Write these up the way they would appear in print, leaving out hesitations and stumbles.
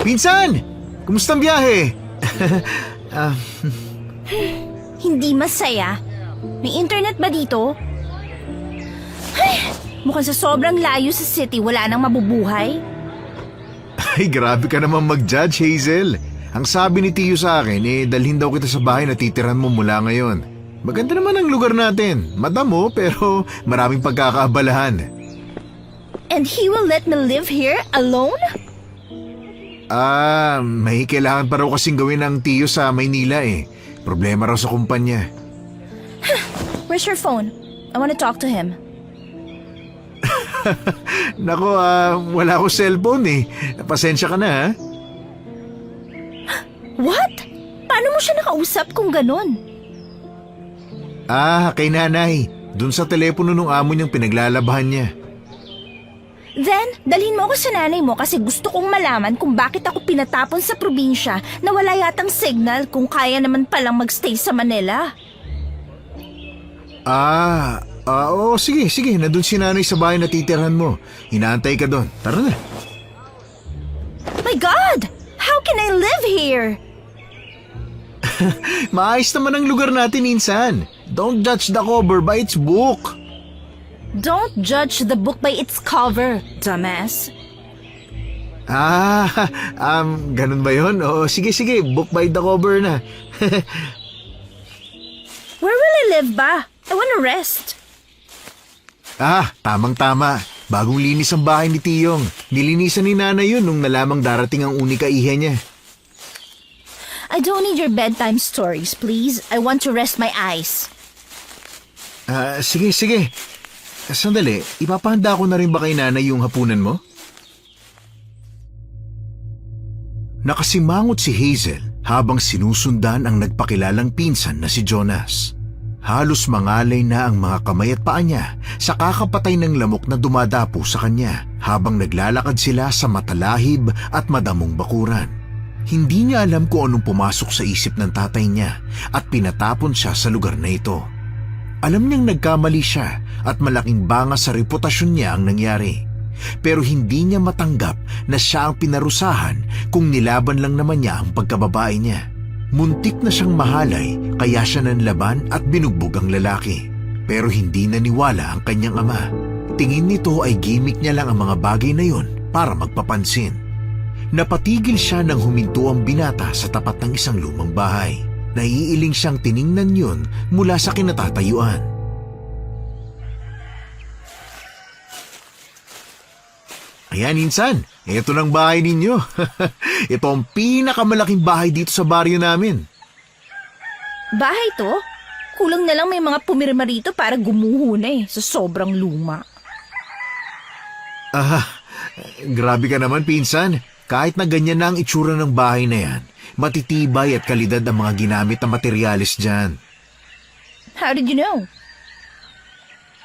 Pinsan! Kumusta ang biyahe? Hindi masaya. May internet ba dito? Ay, mukhang sa sobrang layo sa city, wala nang mabubuhay. Ay, grabe ka naman mag-judge, Hazel. Ang sabi ni Tiyo sa akin, dalhin daw kita sa bahay na titiran mo mula ngayon. Maganda naman ang lugar natin. Madamo, pero maraming pagkakaabalahan. And he will let me live here alone? May kailangan pa raw kasing gawin ng Tiyo sa Maynila eh. Problema raw sa kumpanya. Where's your phone? I want to talk to him. Nako, wala akong cellphone eh. Pasensya ka na ha. What? Paano mo siya nakausap kung ganon? Kay nanay. Dun sa telepono nung amo niyang pinaglalabahan niya. Then, dalhin mo ako sa nanay mo kasi gusto kong malaman kung bakit ako pinatapon sa probinsya na wala yatang signal kung kaya naman palang magstay sa Manila. Oo, sige. Nandun si nanay sa bahay na titirahan mo. Inaantay ka doon. Tara na. My God! How can I live here? Maayos naman ang lugar natin, insan. Don't judge the cover by its book. Don't judge the book by its cover, dumbass. Ganun ba yun? Oo, sige, book by the cover na. Where will I live ba? I wanna rest. Tamang-tama. Bagong linis ang bahay ni Tiyong. Nilinisan ni Nana yun nung nalamang darating ang unika iha niya. I don't need your bedtime stories, please. I want to rest my eyes. Sige. Sandali, ipapahanda ko na rin ba kay Nanay yung hapunan mo? Nakasimangot si Hazel habang sinusundan ang nagpakilalang pinsan na si Jonas. Halos mangalay na ang mga kamay at paa niya sa kakapatay ng lamok na dumadapo sa kanya habang naglalakad sila sa matalahib at madamong bakuran. Hindi niya alam kung anong pumasok sa isip ng tatay niya at pinatapon siya sa lugar na ito. Alam niyang nagkamali siya at malaking banga sa reputasyon niya ang nangyari. Pero hindi niya matanggap na siya ang pinarusahan kung nilaban lang naman niya ang pagkababae niya. Muntik na siyang mahalay kaya siya nanlaban at binugbog ang lalaki. Pero hindi naniwala ang kanyang ama. Tingin nito ay gimmick niya lang ang mga bagay na yon para magpapansin. Napatigil siya nang huminto ang binata sa tapat ng isang lumang bahay. Naiiling siyang tiningnan yun mula sa kinatatayuan. Ayan, insan. Ito ng bahay ninyo. Ito ang pinakamalaking bahay dito sa baryo namin. Bahay to? Kulang na lang may mga pumirma rito para gumuho na sa sobrang luma. Grabe ka naman, pinsan. Kahit na ganyan na ang itsura ng bahay na yan, matitibay at kalidad ang mga ginamit na materyales dyan. How did you know?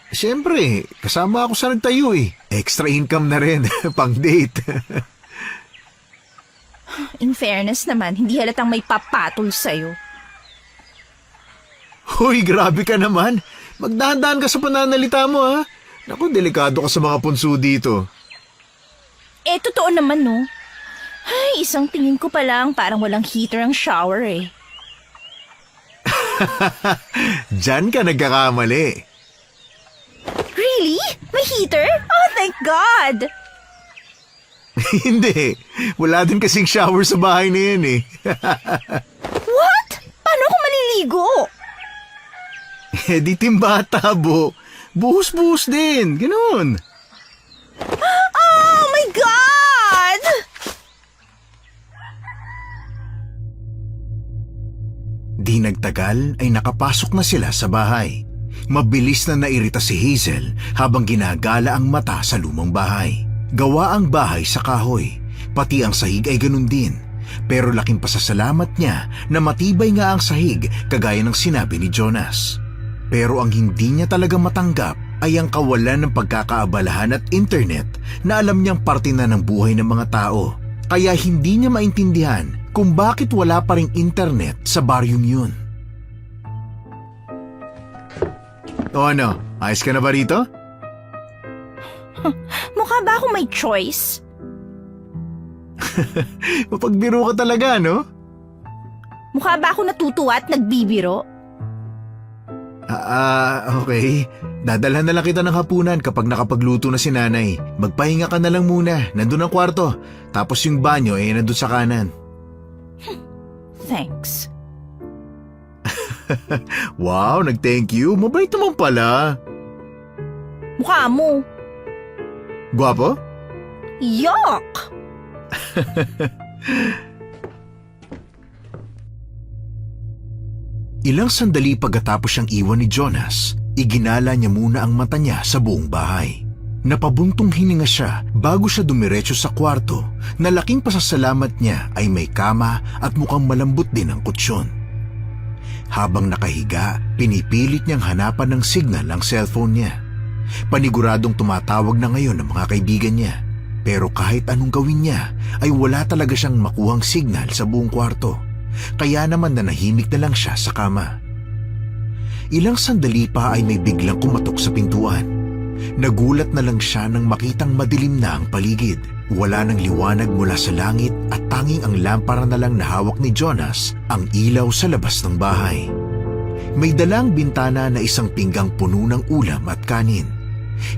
Siyempre, kasama ako sa nagtayo eh. Extra income na rin, pang date. In fairness naman, hindi halatang may papatol sa'yo. Hoy, grabe ka naman. Magdahan-dahan ka sa pananalita mo ha. Naku, delikado ka sa mga punso dito. Totoo naman no. Ay, isang tingin ko pa lang parang walang heater ang shower eh. Diyan ka nagkakamali. Really? May heater? Oh, thank God! Hindi. Wala din kasing shower sa bahay na yan eh. What? Paano ako maliligo? Di timba tabo. Buhos-buhos din. Ganun. Oh my God! Di nagtagal ay nakapasok na sila sa bahay. Mabilis na nairita si Hazel habang ginagala ang mata sa lumang bahay. Gawa ang bahay sa kahoy, pati ang sahig ay ganun din. Pero laking pasasalamat niya na matibay nga ang sahig kagaya ng sinabi ni Jonas. Pero ang hindi niya talaga matanggap ay ang kawalan ng pagkakaabalahan at internet na alam niyang parte na ng buhay ng mga tao. Kaya hindi niya maintindihan kung bakit wala pa ring internet sa baryong yun. O ano, ayos ka na ba rito? Mukha ba akong may choice? Mapagbiro ka talaga, no? Mukha ba ako natutuwa at nagbibiro? Okay. Dadalhan na lang kita ng hapunan kapag nakapagluto na si nanay. Magpahinga ka na lang muna. Nandun ang kwarto. Tapos yung banyo nandun sa kanan. Thanks. Wow, nag-thank you. Mabait naman pala. Mukha mo. Gwapo? Yuck! Ilang sandali pagkatapos siyang iwan ni Jonas, iginala niya muna ang mata niya sa buong bahay. Napabuntong hininga siya bago siya dumiretso sa kwarto na laking pasasalamat niya ay may kama at mukhang malambot din ang kutsyon. Habang nakahiga, pinipilit niyang hanapan ng signal ang cellphone niya. Paniguradong tumatawag na ngayon ang mga kaibigan niya. Pero kahit anong gawin niya, ay wala talaga siyang makuhang signal sa buong kwarto. Kaya naman nanahimik na lang siya sa kama. Ilang sandali pa ay may biglang kumatok sa pintuan. Nagulat na lang siya nang makitang madilim na ang paligid. Wala nang liwanag mula sa langit at tanging ang lampara na lang na hawak ni Jonas ang ilaw sa labas ng bahay. May dalang bintana na isang pinggang puno ng ulam at kanin.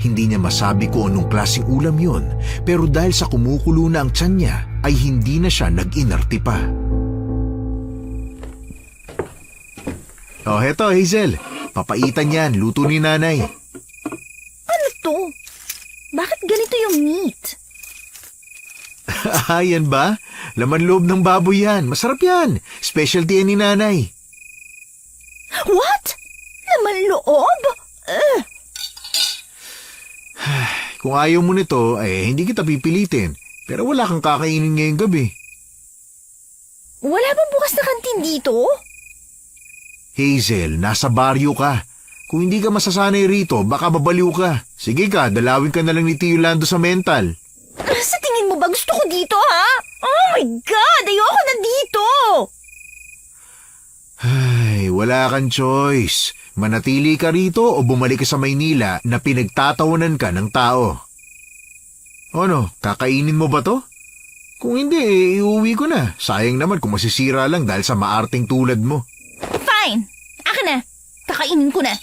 Hindi niya masabi kung anong klaseng ulam yun, pero dahil sa kumukulo na ang tiyan niya, ay hindi na siya nag-inarte pa. Oh, heto Hazel. Papaitan yan, luto ni nanay. Ano to? Bakit ganito yung meat? Yan ba? Laman loob ng baboy yan. Masarap yan. Specialty yan ni nanay. What? Laman loob? Kung ayaw mo nito, hindi kita pipilitin. Pero wala kang kakainin ngayong gabi. Wala bang bukas na kantin dito? Hazel, nasa baryo ka. Kung hindi ka masasanay rito, baka babaliw ka. Sige ka, dalawin ka na lang ni Tio Lando sa mental. Sa tingin mo ba gusto ko dito, ha? Oh my God! Ayoko na dito! Ay, wala kang choice. Manatili ka rito o bumalik ka sa Maynila na pinagtatawanan ka ng tao. Ano, kakainin mo ba to? Kung hindi, iuwi ko na. Sayang naman kung masisira lang dahil sa maarting tulad mo. Fine! Akin na! Kakainin ko na!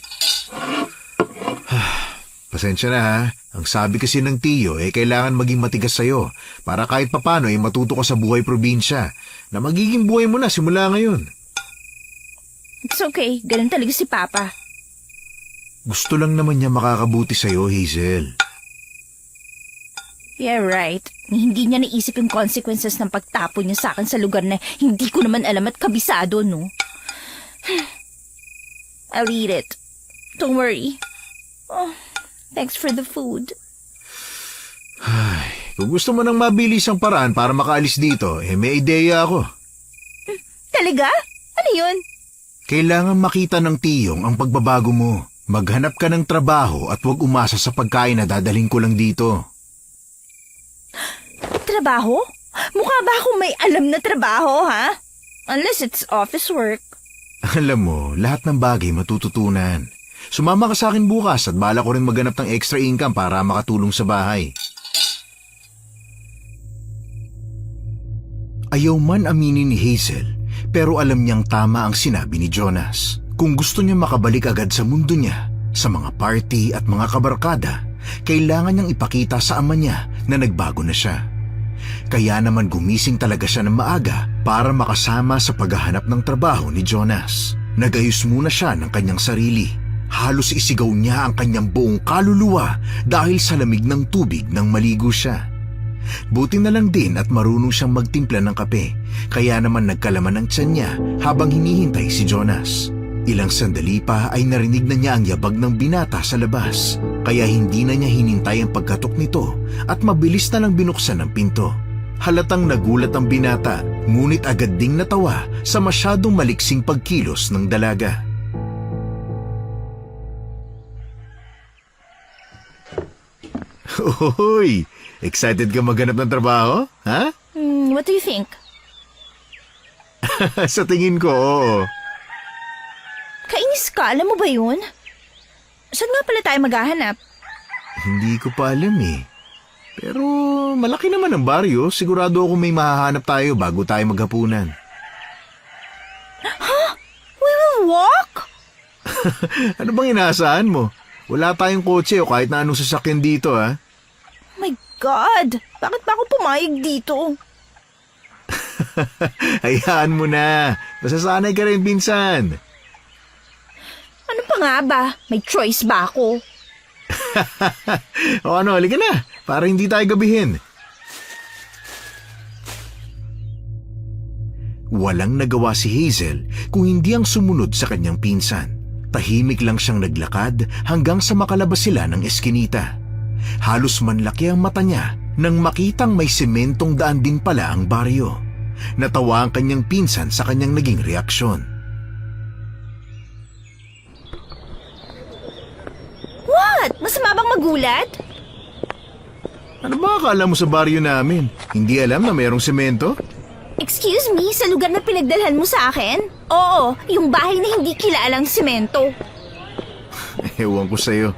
Pasensya na ha. Ang sabi kasi ng tiyo kailangan maging matigas sa'yo para kahit papano matuto ka sa buhay probinsya na magiging buhay mo na simula ngayon. It's okay. Ganun talaga si Papa. Gusto lang naman niya makakabuti sa'yo, Hazel. Yeah, right. Hindi niya naisip yung consequences ng pagtapon niya sa akin sa lugar na hindi ko naman alam at kabisado, no? I'll eat it. Don't worry. Oh, thanks for the food. Kung gusto mo nang mabilis ang paraan para makaalis dito, may ideya ako. Talaga? Ano yun? Kailangan makita ng tiyong ang pagbabago mo. Maghanap ka ng trabaho at huwag umasa sa pagkain na dadalhin ko lang dito. Trabaho? Mukha ba akong may alam na trabaho, ha? Unless it's office work. Alam mo, lahat ng bagay matututunan. Sumama ka sa akin bukas at bala ko rin maghanap ng extra income para makatulong sa bahay. Ayaw man aminin ni Hazel, pero alam niyang tama ang sinabi ni Jonas. Kung gusto niya makabalik agad sa mundo niya, sa mga party at mga kabarkada, kailangan niyang ipakita sa ama niya na nagbago na siya. Kaya naman gumising talaga siya ng maaga para makasama sa paghahanap ng trabaho ni Jonas. Nagayos muna siya ng kanyang sarili. Halos isigaw niya ang kanyang buong kaluluwa dahil sa lamig ng tubig nang maligo siya. Buti na lang din at marunong siyang magtimpla ng kape, kaya naman nagkalaman ang tiyan niya habang hinihintay si Jonas. Ilang sandali pa ay narinig na niya ang yabag ng binata sa labas, kaya hindi na niya hinintay ang pagkatok nito at mabilis na lang binuksan ang pinto. Halatang nagulat ang binata, ngunit agad ding natawa sa masyadong maliksing pagkilos ng dalaga. Hoy! Excited ka maghanap ng trabaho? Ha? What do you think? Sa tingin ko, oo. Kainis ka, alam mo ba yun? Saan nga pala tayo maghahanap? Hindi ko pa alam eh. Pero malaki naman ang baryo. Sigurado ako may mahahanap tayo bago tayo maghapunan. We will walk? Ano bang inaasahan mo? Wala tayong kotse o kahit na anong sasakyan dito, ha? My God! Bakit ba ako pumayag dito? Hayaan mo na. Masasanay ka rin, pinsan. Ano pa nga ba? May choice ba ako? O ano, halika na. Para hindi tayo gabihin. Walang nagawa si Hazel kung hindi ang sumunod sa kanyang pinsan. Tahimik lang siyang naglakad hanggang sa makalabas sila ng eskinita. Halos manlaki ang mata niya nang makitang may sementong daan din pala ang baryo. Natawa ang kanyang pinsan sa kanyang naging reaksyon. What? Masama bang magulat? Ano ba akala mo sa baryo namin? Hindi alam na mayroong semento? Excuse me, sa lugar na pinagdalhan mo sa akin? Oo, yung bahay na hindi kilalang semento. Ewan ko sa'yo.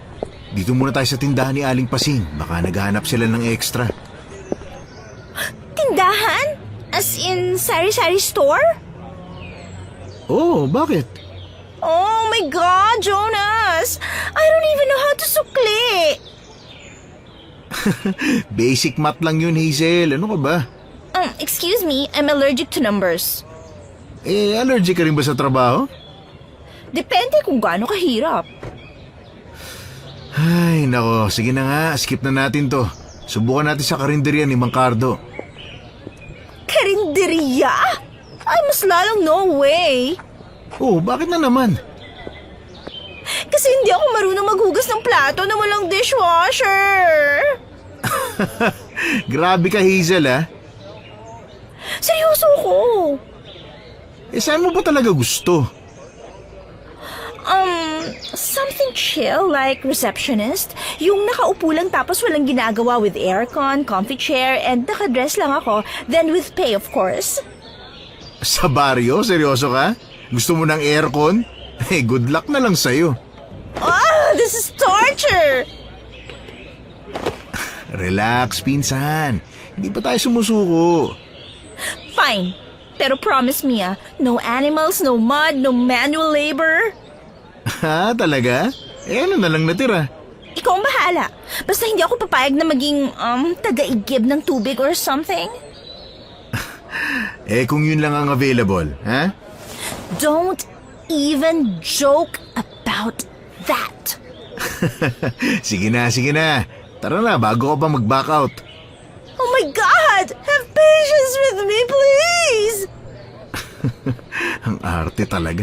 Dito muna tayo sa tindahan ni Aling Pasing. Baka naghahanap sila ng extra. Tindahan? As in, sari-sari store? Oh, bakit? Oh my God, Jonas! I don't even know how to sukli! Basic math lang yun, Hazel. Ano ka ba? Excuse me, I'm allergic to numbers. Allergic ka rin ba sa trabaho? Depende kung gaano kahirap. Ay, nako. Sige na nga. Skip na natin to. Subukan natin sa karinderya ni Mang Cardo. Karinderya? Ay, mas lalong no way. Oh, bakit na naman? Kasi hindi ako marunong maghugas ng plato na walang dishwasher. Grabe ka, Hazel, ha? Seryoso ko. Saan mo ba talaga gusto? Something chill like receptionist. Yung nakaupo lang tapos walang ginagawa with aircon, comfy chair, and nakadress lang ako. Then with pay, of course. Sa baryo? Seryoso ka? Gusto mo ng aircon? Good luck na lang sa'yo. Oh, this is torture! Relax, pinsan. Hindi pa tayo sumusuko. Fine. Pero promise me no animals, no mud, no manual labor. Ha, talaga? Ano na lang natira? Ikaw ang bahala. Basta hindi ako papayag na maging, taga-igib ng tubig or something. Kung yun lang ang available, ha? Don't even joke about that. Sige na, sige na. Tara na, bago ka pa mag-back out. Oh my God! Have patience with me, please! Ang arte talaga.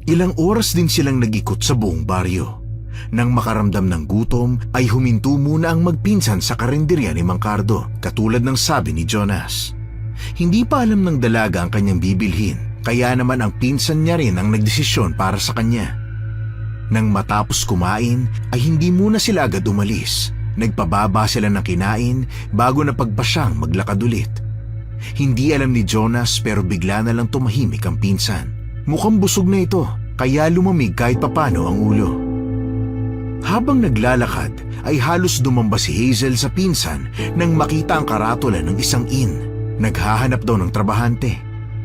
Ilang oras din silang nag-ikot sa buong baryo. Nang makaramdam ng gutom, ay huminto muna ang magpinsan sa karinderya ni Mang Cardo, katulad ng sabi ni Jonas. Hindi pa alam ng dalaga ang kanyang bibilhin, kaya naman ang pinsan niya rin ang nagdesisyon para sa kanya. Nang matapos kumain, ay hindi muna sila agad umalis. Nagpababa sila ng kinain bago na pagpasyang maglakad ulit. Hindi alam ni Jonas pero bigla na lang tumahimik ang pinsan. Mukhang busog na ito, kaya lumamig kahit papano ang ulo. Habang naglalakad, ay halos dumamba si Hazel sa pinsan nang makita ang karatula ng isang inn. Naghahanap daw ng trabahante.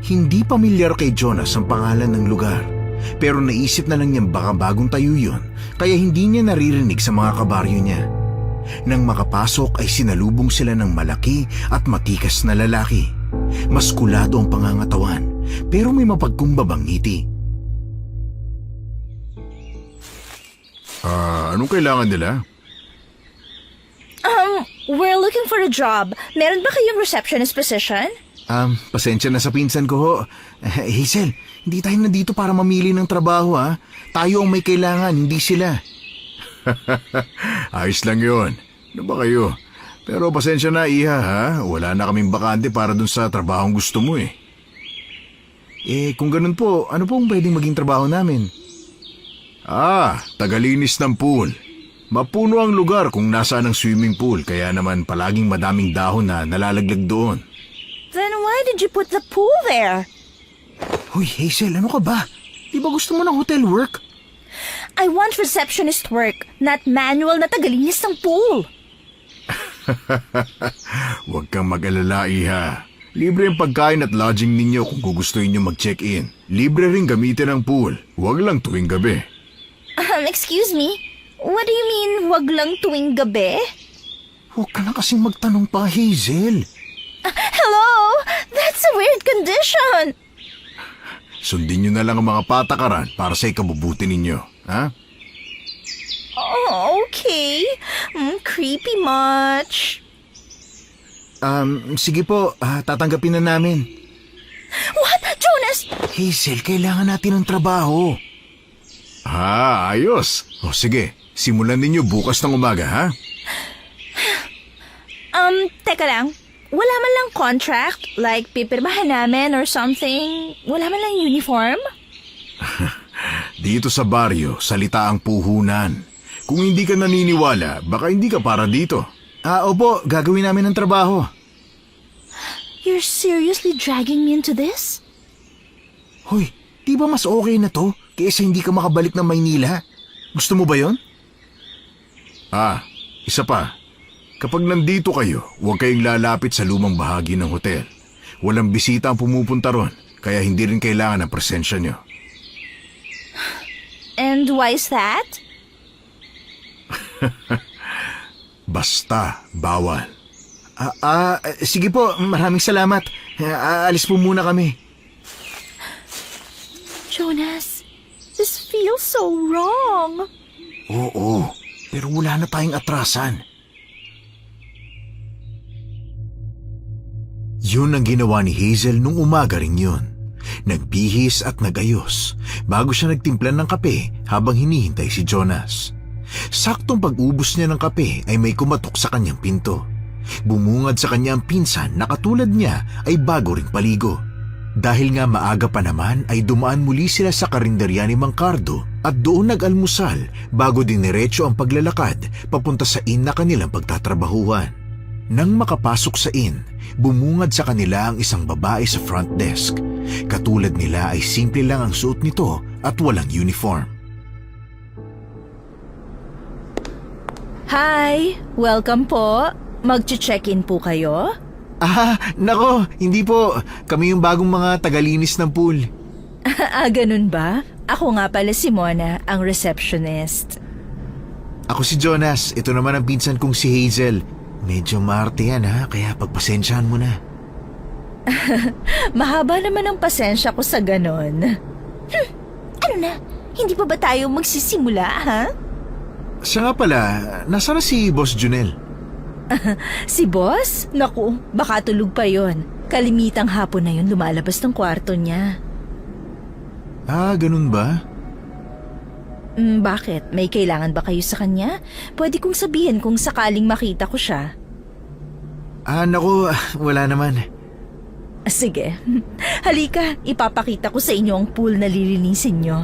Hindi pamilyar kay Jonas ang pangalan ng lugar, pero naisip na lang niyang baka bagong tayo yun, kaya hindi niya naririnig sa mga kabaryo niya. Nang makapasok ay sinalubong sila ng malaki at matikas na lalaki. Maskulado ang pangangatawan, pero may mapagkumbabang ngiti. Anong kailangan nila? We're looking for a job. Meron ba kayong receptionist position? Pasensya na sa pinsan ko ho. Hazel, hindi tayo nandito para mamili ng trabaho, ha? Tayo ang may kailangan, hindi sila. Ayos lang yun. Ano ba kayo? Pero pasensya na, Iha, ha? Wala na kaming bakante para dun sa trabahong gusto mo, eh. Kung ganun po, ano pong pwedeng maging trabaho namin? Tagalinis ng pool. Mapuno ang lugar kung nasaan ang swimming pool, kaya naman palaging madaming dahon na nalalaglag doon. Then why did you put the pool there? Hoy, Hazel, ano ka ba? Di ba gusto mo ng hotel work? I want receptionist work, not manual na tagalinis ng pool. Huwag kang mag-alala, Iha. Libre ang pagkain at lodging ninyo kung gugustuhin nyo mag-check-in. Libre rin gamitin ang pool. Huwag lang tuwing gabi. Excuse me? What do you mean, wag lang tuwing gabi? Huwag ka na kasing magtanong pa, Hazel. Hello? That's a weird condition. Sundin nyo na lang ang mga patakaran para sa ikabubuti ninyo, ha? Oh, okay. Creepy much. Sige po, tatanggapin na namin. What? Jonas! Hazel, kailangan natin ng trabaho. Ayos. O sige, simulan ninyo bukas ng umaga, ha? Teka lang. Wala man lang contract? Like, pipirmahan namin or something? Wala man lang uniform? Dito sa baryo, salita ang puhunan. Kung hindi ka naniniwala, baka hindi ka para dito. Opo, gagawin namin ang trabaho. You're seriously dragging me into this? Hoy, di ba mas okay na to kaysa hindi ka makabalik ng Maynila? Gusto mo ba yon? Isa pa. Kapag nandito kayo, huwag kayong lalapit sa lumang bahagi ng hotel. Walang bisita ang pumupunta ron, kaya hindi rin kailangan ang presensya nyo. And why is that? Basta, bawal. Sige po, maraming salamat. Alis po muna kami. Jonas, this feels so wrong. Oo, pero wala na tayong atrasan. Yun ang ginawa ni Hazel nung umaga rin yun. Nagbihis at nagayos bago siya nagtimpla ng kape habang hinihintay si Jonas. Saktong pag-ubos niya ng kape ay may kumatok sa kanyang pinto. Bumungad sa kanya ang pinsan na katulad niya ay bago ring paligo. Dahil nga maaga pa naman ay dumaan muli sila sa karinderya ni Mang Cardo at doon nag-almusal bago diniretso ang paglalakad papunta sa inn na kanilang pagtatrabahuhan. Nang makapasok sa inn, bumungad sa kanila ang isang babae sa front desk. Katulad nila ay simple lang ang suot nito at walang uniform. Hi, welcome po. Mag-check-in po kayo? Nako, hindi po. Kami yung bagong mga tagalinis ng pool. Ganun ba? Ako nga pala si Mona, ang receptionist. Ako si Jonas. Ito naman ang pinsan kong si Hazel. Medyo maarte yan kaya pagpasensyahan mo na. Mahaba naman ang pasensya ko sa ganon. Ano na? Hindi pa ba tayo magsisimula, ha? Siya nga pala, nasaan na si Boss Junel? Si Boss? Naku, baka tulog pa yon. Kalimitang hapon na yun lumalabas ng kwarto niya. Ganun ba? Bakit? May kailangan ba kayo sa kanya? Pwede kong sabihin kung sakaling makita ko siya. Naku, wala naman. Sige. Halika, ipapakita ko sa inyo ang pool na lilinisin nyo.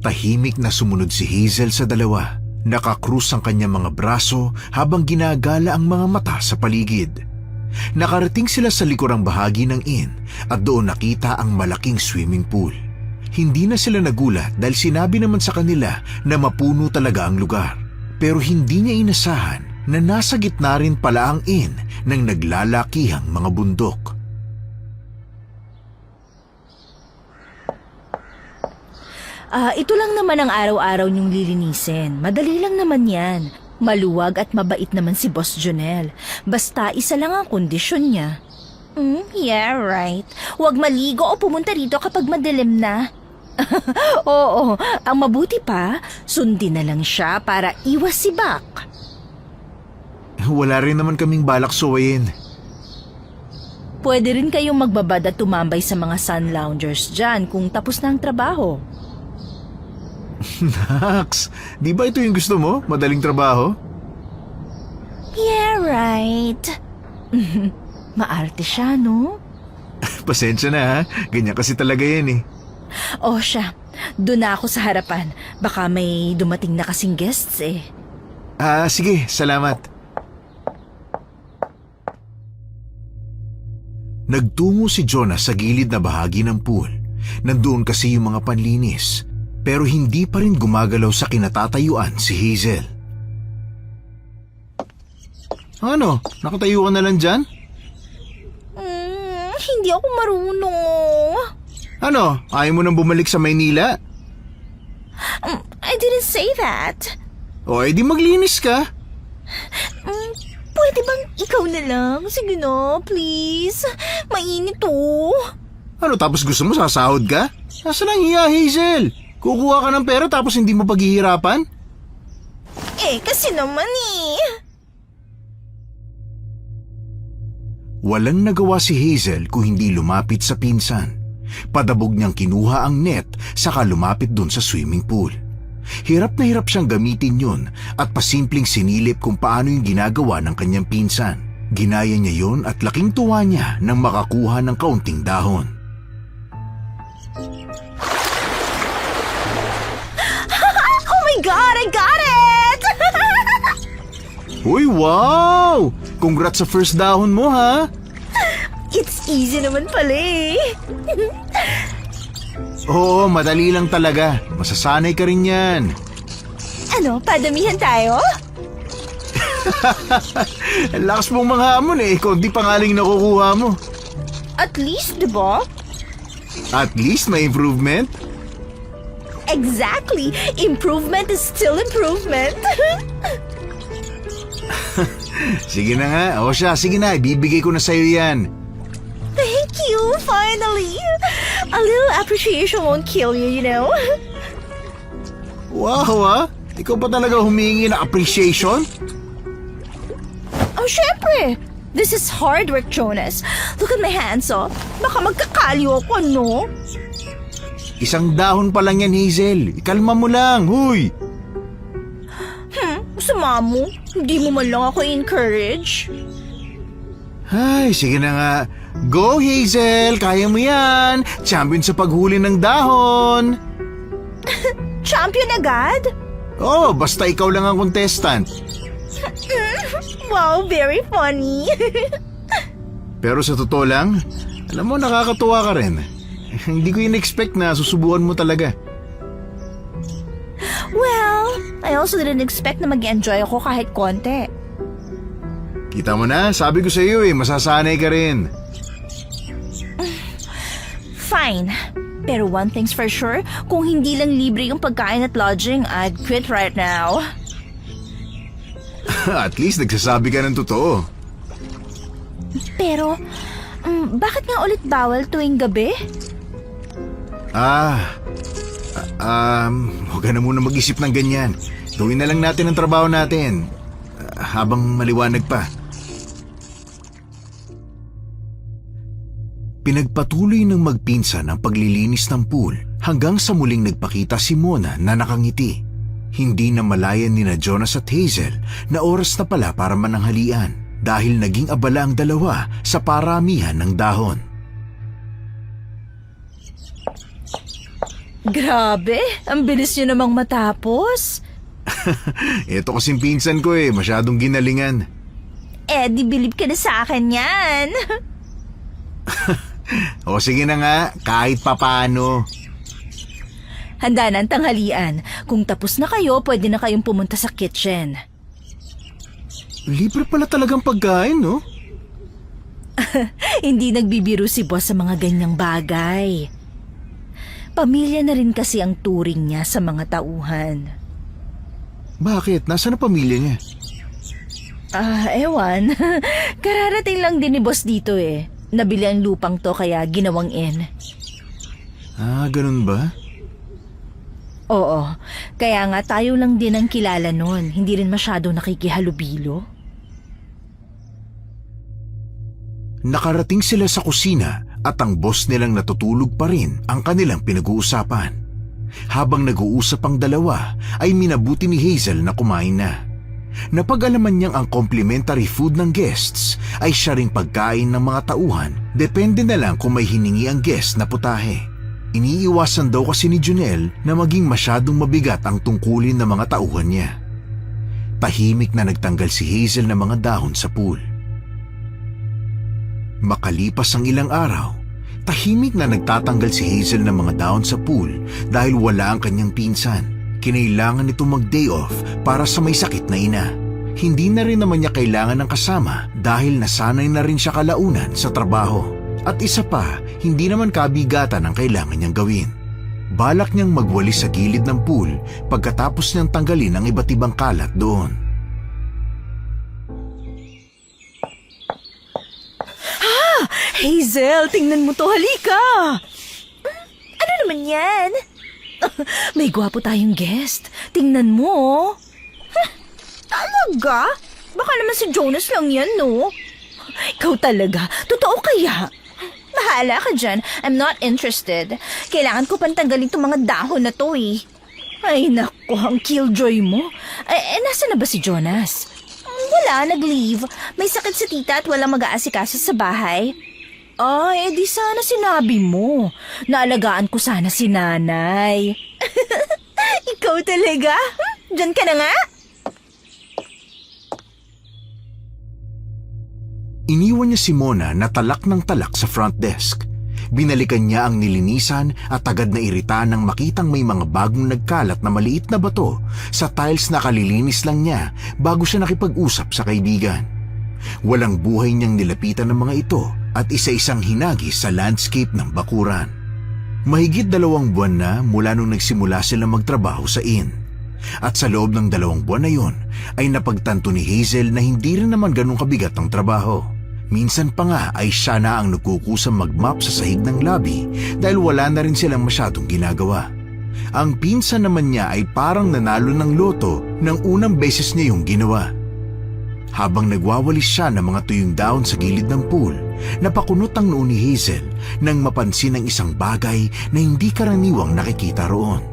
Tahimik na sumunod si Hazel sa dalawa. Nakakrus ang kanyang mga braso habang ginagala ang mga mata sa paligid. Nakarating sila sa likurang bahagi ng inn at doon nakita ang malaking swimming pool. Hindi na sila nagulat dahil sinabi naman sa kanila na mapuno talaga ang lugar. Pero hindi niya inasahan na nasa gitna rin pala ang inn ng naglalakihang mga bundok. Ito lang naman ang araw-araw niyong lilinisin. Madali lang naman yan. Maluwag at mabait naman si Boss Jonel. Basta isa lang ang kondisyon niya. Yeah, right. Huwag maligo o pumunta rito kapag madilim na. Oo, ang mabuti pa, sundin na lang siya para iwas sibak. Wala rin naman kaming balak suwayin. Pwede rin kayong magbabad at tumambay sa mga sun loungers dyan kung tapos na ang trabaho. Nax, di ba ito yung gusto mo? Madaling trabaho? Yeah, right. Maarte siya, no? Pasensya na ganyan kasi talaga yan eh. O siya, doon na ako sa harapan. Baka may dumating na kasing guests eh. Sige, salamat. Nagtungo si Jonas sa gilid na bahagi ng pool. Nandoon kasi yung mga panlinis, pero hindi pa rin gumagalaw sa kinatatayuan si Hazel. Ano? Nakatayo ka na lang dyan? Hindi ako marunong. Ano? Ayaw mo nang bumalik sa Maynila? I didn't say that. O, edi maglinis ka. Pwede bang ikaw na lang? Sige na, please. Mainit to. Ano, tapos gusto mo sasahod ka? Nasaan ang hiya, Hazel? Kukuha ka ng pera tapos hindi mo paghihirapan? Kasi naman Walang nagawa si Hazel kung hindi lumapit sa pinsan. Padabog niyang kinuha ang net saka lumapit dun sa swimming pool. Hirap na hirap siyang gamitin yun at pasimpleng sinilip kung paano yung ginagawa ng kanyang pinsan. Ginaya niya yun at laking tuwa niya nang makakuha ng kaunting dahon. Oh my God, I got it! Uy, wow! Congrats sa first dahon mo, ha? It's easy naman pala Oo, madali lang talaga. Masasanay ka rin yan. Ano, padamihan tayo? Ang lakas mong mga hamon kundi pangaling nakukuha mo. At least, di ba? At least may improvement. Exactly. Improvement is still improvement. Sige na nga. O siya, sige na. Ibibigay ko na sa'yo yan. Thank you, finally. A little appreciation won't kill you, you know? Wow, ha? Ikaw pa talaga humingi ng appreciation? Oh, syempre. This is hard work, Jonas. Look at my hands, oh. Baka magkakalyo ako, no? Isang dahon pa lang yan, Hazel. Ikalma mo lang, huy. Sama mo. Hindi mo man lang ako encourage. Ay, sige na nga. Go, Hazel! Kaya mo yan! Champion sa paghuli ng dahon! Champion agad? Oh, basta ikaw lang ang contestant. Wow, very funny. Pero sa totoo lang, alam mo, nakakatuwa ka rin. Hindi ko in-expect na susubukan mo talaga. Well, I also didn't expect na mag-enjoy ako kahit konti. Kita mo na, sabi ko sa iyo masasanay ka rin. Fine. Pero one thing's for sure, kung hindi lang libre yung pagkain at lodging, I'd quit right now. At least nagsasabi ka ng totoo. Pero, bakit nga ulit bawal tuwing gabi? Huwag ka na muna mag-isip ng ganyan. Gawin na lang natin ang trabaho natin. Habang maliwanag pa. Pinagpatuloy ng magpinsan ang paglilinis ng pool hanggang sa muling nagpakita si Mona na nakangiti. Hindi na malayan ni na Jonas at Hazel na oras na pala para mananghalian dahil naging abala ang dalawa sa paramihan ng dahon. Grabe, ang bilis nyo namang matapos. Ito kasing pinsan ko masyadong ginalingan. Di believe ka na sa akin yan. O sige na nga, kahit papaano. Handa na ang tanghalian. Kung tapos na kayo, pwede na kayong pumunta sa kitchen. Libre pala talagang pagkain, no? Hindi nagbibiro si boss sa mga ganyang bagay. Pamilya na rin kasi ang turing niya sa mga tauhan. Bakit? Nasaan ang pamilya niya? Ewan. Kararating lang din ni boss dito Nabili ang lupang to kaya ginawang inn. Ganun ba? Oo. Kaya nga tayo lang din ang kilala nun. Hindi rin masyado nakikihalubilo. Nakarating sila sa kusina at ang boss nilang natutulog pa rin ang kanilang pinag-uusapan. Habang nag-uusap ang dalawa ay minabuti ni Hazel na kumain na. Napag-alaman niyang ang complimentary food ng guests ay siya ring pagkain ng mga tauhan, depende na lang kung may hiningi ang guest na putahe. Iniiwasan daw kasi ni Junel na maging masyadong mabigat ang tungkulin ng mga tauhan niya. Tahimik na nagtanggal si Hazel ng mga dahon sa pool. Makalipas ang ilang araw, tahimik na nagtatanggal si Hazel ng mga dahon sa pool dahil wala ang kanyang pinsan. Kinailangan nito mag-day off para sa may sakit na ina. Hindi na rin naman niya kailangan ng kasama dahil nasanay na rin siya kalaunan sa trabaho. At isa pa, hindi naman kabigatan ang kailangan niyang gawin. Balak niyang magwalis sa gilid ng pool pagkatapos niyang tanggalin ang iba't ibang kalat doon. Hazel, tingnan mo to, halika! Ano naman yan? May gwapo tayong guest. Tingnan mo, oh. Talaga? Baka naman si Jonas lang yan, no? Ikaw talaga? Totoo kaya? Bahala ka dyan. I'm not interested. Kailangan ko pantanggalin itong mga dahon na to, eh. Ay, naku, ang killjoy mo. Nasa na ba si Jonas? Wala, nag-leave. May sakit si tita at walang mag-aasikaso sa bahay. Ay, di sana sinabi mo. Naalagaan ko sana si nanay. Ikaw talaga? Diyan ka na nga? Iniwan niya si Mona na talak ng talak sa front desk. Binalikan niya ang nilinisan at agad na irita nang makitang may mga bagong nagkalat na maliit na bato sa tiles na kalilinis lang niya bago siya nakipag-usap sa kaibigan. Walang buhay niyang nilapitan ng mga ito at isa-isang hinagis sa landscape ng bakuran. Mahigit 2 buwan na mula nung nagsimula sila magtrabaho sa inn. At sa loob ng 2 buwan na yon ay napagtanto ni Hazel na hindi rin naman ganun kabigat ang trabaho. Minsan pa nga ay siya na ang nagkukusang mag-mop sa sahig ng lobby dahil wala na rin silang masyadong ginagawa. Ang pinsan naman niya ay parang nanalo ng loto nang unang beses niya yung ginawa. Habang nagwawalis siya ng mga tuyong dahon sa gilid ng pool, napakunot ang noo ni Hazel nang mapansin ang isang bagay na hindi karaniwang nakikita roon.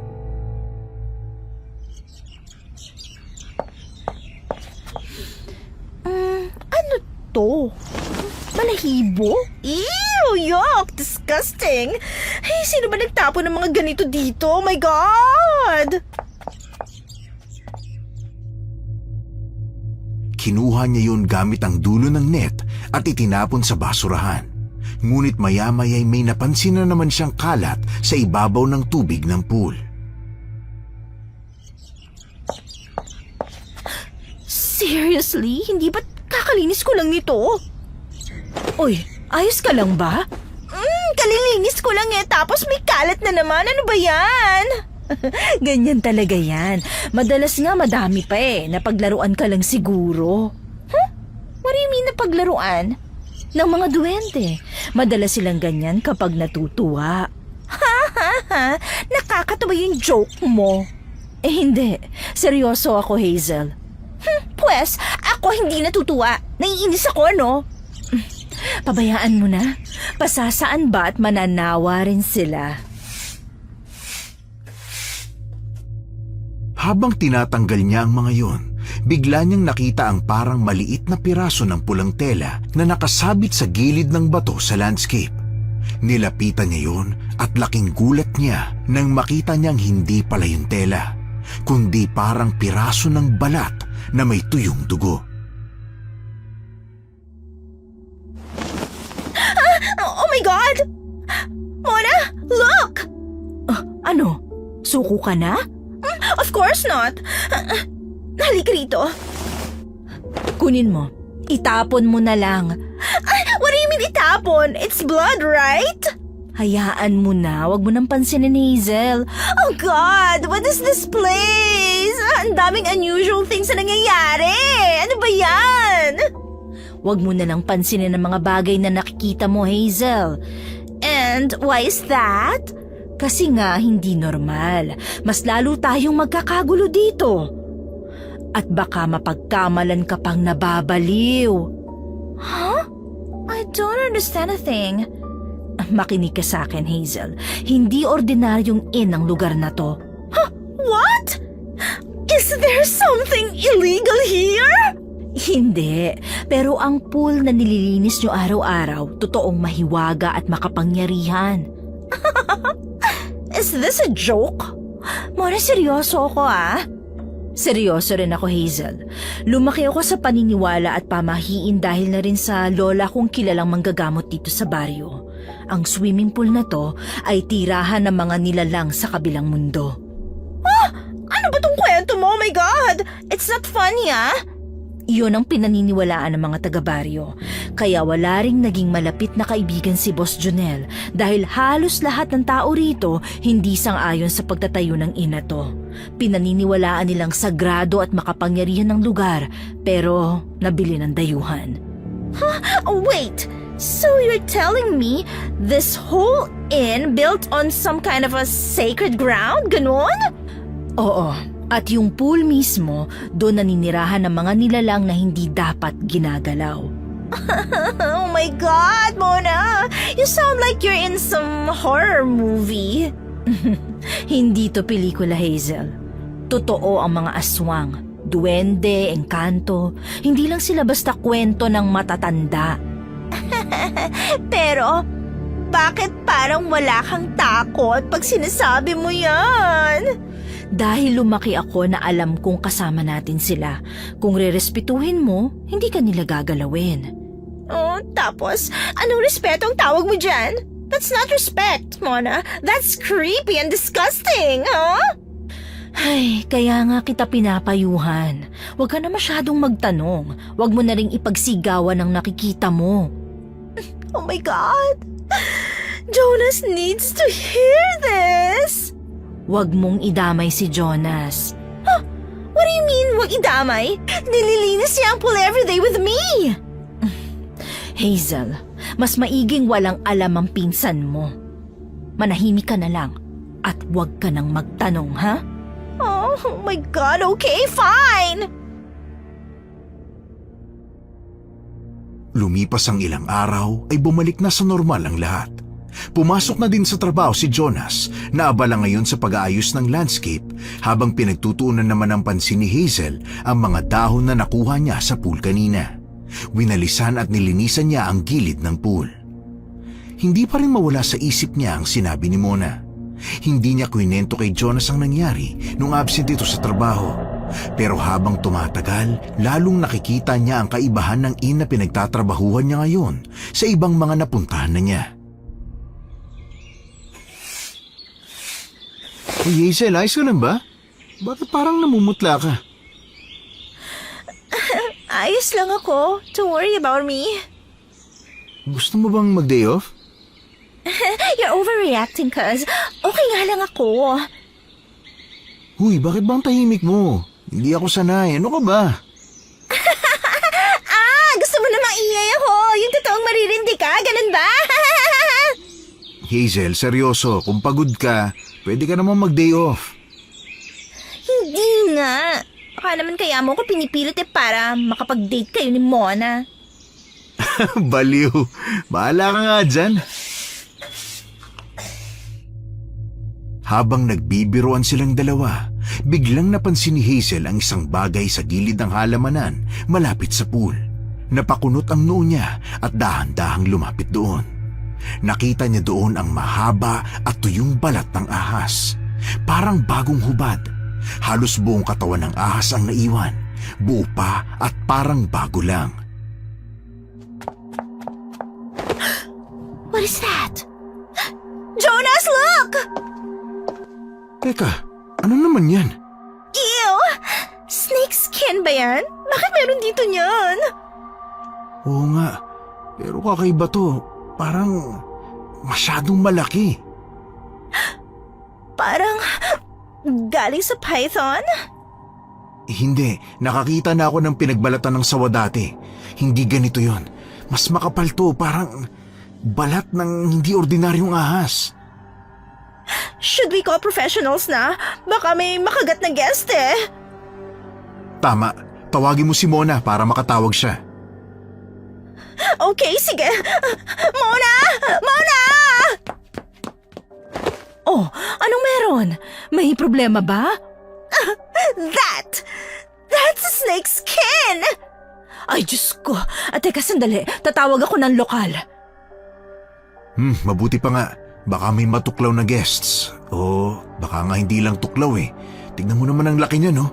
Ano to? Balahibo? Ew! Yuck! Disgusting! Hey, sino ba nagtapon ng mga ganito dito? Oh my God! Kinuha niya yun gamit ang dulo ng net at itinapon sa basurahan. Ngunit maya-maya ay may napansin na naman siyang kalat sa ibabaw ng tubig ng pool. Seriously? Hindi ba't kakalinis ko lang nito? Uy, ayos ka lang ba? Kalilinis ko lang tapos may kalat na naman. Ano ba yan? Ganyan talaga yan. Madalas nga madami pa Napaglaruan ka lang siguro. Huh? What do you mean napaglaruan? Ng mga duwende. Madalas silang ganyan kapag natutuwa. Ha? Nakakatawa yung joke mo. Hindi. Seryoso ako, Hazel. Pwes, ako hindi natutuwa. Naiinis ako, no? Pabayaan mo na. Pasasaan ba at mananawa rin sila? Habang tinatanggal niya ang mga yon, bigla niyang nakita ang parang maliit na piraso ng pulang tela na nakasabit sa gilid ng bato sa landscape. Nilapitan niya yon at laking gulat niya nang makita niyang hindi pala yung tela, kundi parang piraso ng balat na may tuyong dugo. Oh my God! Mona, look! Ano? Suko ka na? Of course not. Halika rito. Kunin mo. Itapon mo na lang. What do you mean itapon? It's blood, right? Hayaan mo na. Huwag mo nang pansinin, Hazel. Oh God! What is this place? Ang daming unusual things na nangyayari. Ano ba yan? Huwag mo na lang pansinin ang mga bagay na nakikita mo, Hazel. And why is that? Kasi nga hindi normal. Mas lalo tayong magkakagulo dito. At baka mapagkamalan ka pang nababaliw. Huh? I don't understand a thing. Makinig ka sa akin, Hazel. Hindi ordinaryong inn ang lugar na to. Huh? What? Is there something illegal here? Hindi. Pero ang pool na nililinis nyo araw-araw, totoong mahiwaga at makapangyarihan. Is this a joke? Mora, seryoso ako Seryoso rin ako, Hazel. Lumaki ako sa paniniwala at pamahiin dahil na rin sa lola kong kilalang manggagamot dito sa baryo. Ang swimming pool na to ay tirahan ng mga nilalang sa kabilang mundo. Ano ba tong kwento mo? Oh my God! It's not funny, ah! Iyon ang pinaniniwalaan ng mga taga-baryo. Kaya wala ring naging malapit na kaibigan si Boss Jonel dahil halos lahat ng tao rito hindi sang-ayon sa pagtatayo ng ina to. Pinaniniwalaan nilang sagrado at makapangyarihan ng lugar pero nabili ng dayuhan. Wait! So you're telling me this whole inn built on some kind of a sacred ground? Ganon? Oo. At yung pool mismo, doon naninirahan ng mga nilalang na hindi dapat ginagalaw. Oh my God, Mona! You sound like you're in some horror movie. Hindi to pelikula, Hazel. Totoo ang mga aswang, duwende, engkanto. Hindi lang sila basta kwento ng matatanda. Pero, bakit parang wala kang takot pag sinasabi mo yan? Dahil lumaki ako na alam kong kasama natin sila. Kung rerespetuhin mo, hindi ka nila gagalawin. Oh, tapos, anong respeto ang tawag mo dyan? That's not respect, Mona. That's creepy and disgusting, huh? Ay, kaya nga kita pinapayuhan. Huwag ka na masyadong magtanong. Huwag mo na ring ipagsigawan ang nakikita mo. Oh my God! Jonas needs to hear this! Huwag mong idamay si Jonas. Huh? What do you mean, huwag idamay? Nililinis niya ang pool everyday with me! Hazel, mas maiging walang alam ang pinsan mo. Manahimik ka na lang at huwag ka nang magtanong, ha? Oh my God, okay, fine! Lumipas ang ilang araw ay bumalik na sa normal ang lahat. Pumasok na din sa trabaho si Jonas na abala ngayon sa pag-aayos ng landscape habang pinagtutuunan naman ng pansin ni Hazel ang mga dahon na nakuha niya sa pool kanina. Winalisan at nilinisan niya ang gilid ng pool. Hindi pa rin mawala sa isip niya ang sinabi ni Mona. Hindi niya kwinento kay Jonas ang nangyari nung absent ito sa trabaho. Pero habang tumatagal, lalong nakikita niya ang kaibahan ng ina pinagtatrabahuhan niya ngayon sa ibang mga napuntahan na niya. Uy, Hazel, ayos ka lang ba? Bakit parang namumutla ka? Ayos lang ako. Don't worry about me. Gusto mo bang mag-day off? You're overreacting, cuz. Okay nga lang ako. Huy, bakit bang tahimik mo? Hindi ako sanay. Ano ka ba? Gusto mo na maingay ako. Yung totoong maririndi ka, ganun ba? Hazel, seryoso. Kung pagod ka, pwede ka naman mag-day off. Hindi nga. Baka naman kaya mo ko pinipilit para makapag-date kayo ni Mona. Baliw. Bahala ka nga dyan. Habang nagbibiroan silang dalawa, biglang napansin ni Hazel ang isang bagay sa gilid ng halamanan malapit sa pool. Napakunot ang noo niya at dahan-dahang lumapit doon. Nakita niya doon ang mahaba at tuyong balat ng ahas. Parang bagong hubad. Halos buong katawan ng ahas ang naiwan. Buo pa at parang bago lang. What is that? Jonas, look! Teka, ano naman yan? Ew! Snake skin ba yan? Bakit meron dito niyan? Oo nga, pero kakaiba to. Parang masyadong malaki. Parang galing sa python? Hindi, nakakita na ako ng pinagbalatan ng sawa dati. Hindi ganito yon. Mas makapal to, parang balat ng hindi ordinaryong ahas. Should we call professionals na? Baka may makagat na guest eh. Tama, tawagin mo si Mona para makatawag siya. Okay, sige. Mona! Mona! Oh, anong meron? May problema ba? That's a snake skin! Ay, Diyos ko. Teka, sandali. Tatawag ako ng lokal. Mabuti pa nga. Baka may matuklaw na guests. O baka nga hindi lang tuklaw eh. Tignan mo naman ang laki niya, no?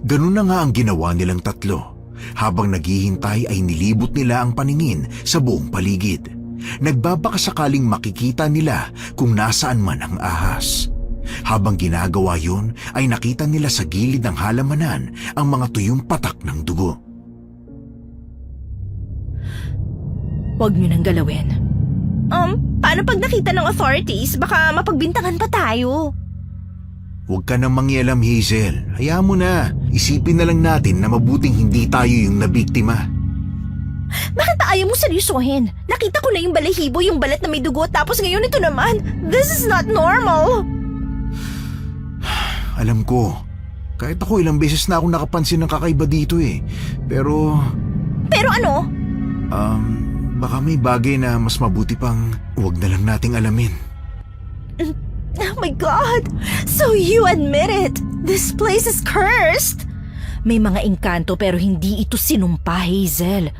Ganun na nga ang ginawa nilang tatlo. Habang naghihintay ay nilibot nila ang paningin sa buong paligid. Nagbabakasakaling makikita nila kung nasaan man ang ahas. Habang ginagawa yun ay nakita nila sa gilid ng halamanan ang mga tuyong patak ng dugo. Huwag niyo nang galawin. Paano pag nakita ng authorities? Baka mapagbintangan pa tayo. Huwag ka nang mangyalam, Hazel. Hayaan mo na. Isipin na lang natin na mabuting hindi tayo yung nabiktima. Bakit ayaw mo seryosohin? Nakita ko na yung balahibo, yung balat na may dugo, tapos ngayon ito naman. This is not normal. Alam ko. Kahit ako ilang beses na akong nakapansin ng kakaiba dito eh. Pero Pero ano? baka may bagay na mas mabuti pang huwag na lang nating alamin. Oh my God! So you admit it! This place is cursed! May mga engkanto pero hindi ito sinumpa, Hazel.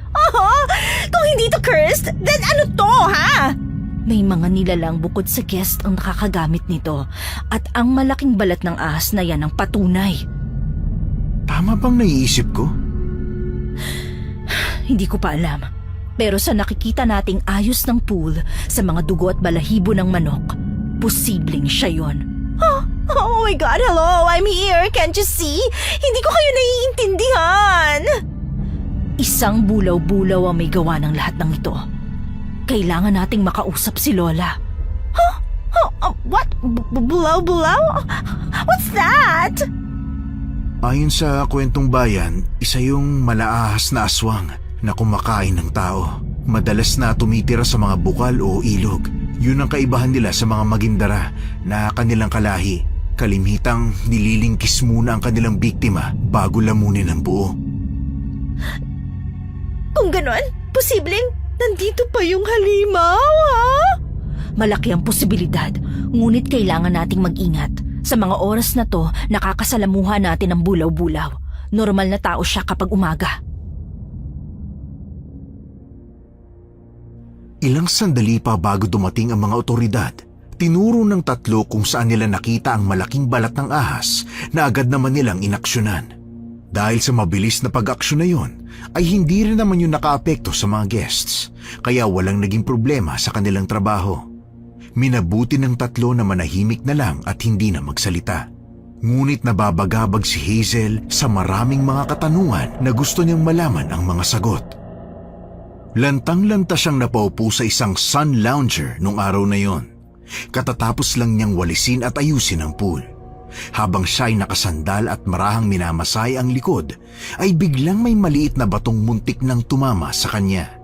Kung hindi ito cursed, then ano to, ha? May mga nilalang bukod sa guest ang nakakagamit nito at ang malaking balat ng ahas na yan ang patunay. Tama bang naiisip ko? Hindi ko pa alam. Pero sa nakikita nating ayos ng pool sa mga dugo at balahibo ng manok, posibleng siya yon. Oh my God, hello, I'm here, can't you see? Hindi ko kayo naiintindihan. Isang bulaw-bulaw ang may gawa ng lahat ng ito. Kailangan nating makausap si Lola. What? Bulaw-bulaw? What's that? Ayon sa kwentong bayan, isa yung malaahas na aswang na kumakain ng tao. Madalas na tumitira sa mga bukal o ilog. Yun ang kaibahan nila sa mga magindara na kanilang kalahi. Kalimitang nililingkis muna ang kanilang biktima bago lamunin ang buo. Kung ganon, posibleng nandito pa yung halimaw, ha? Malaki ang posibilidad, ngunit kailangan nating mag-ingat. Sa mga oras na to, nakakasalamuha natin ang bulaw-bulaw. Normal na tao siya kapag umaga. Ilang sandali pa bago dumating ang mga otoridad, tinuro ng tatlo kung saan nila nakita ang malaking balat ng ahas na agad naman nilang inaksyonan. Dahil sa mabilis na pag-aksyon na yon, ay hindi rin naman yun nakaapekto sa mga guests, kaya walang naging problema sa kanilang trabaho. Minabuti ng tatlo na manahimik na lang at hindi na magsalita. Ngunit nababagabag si Hazel sa maraming mga katanungan na gusto niyang malaman ang mga sagot. Lantang-lanta siyang napaupo sa isang sun lounger nung araw na yon. Katatapos lang niyang walisin at ayusin ang pool. Habang siya'y nakasandal at marahang minamasay ang likod, ay biglang may maliit na batong muntik nang tumama sa kanya.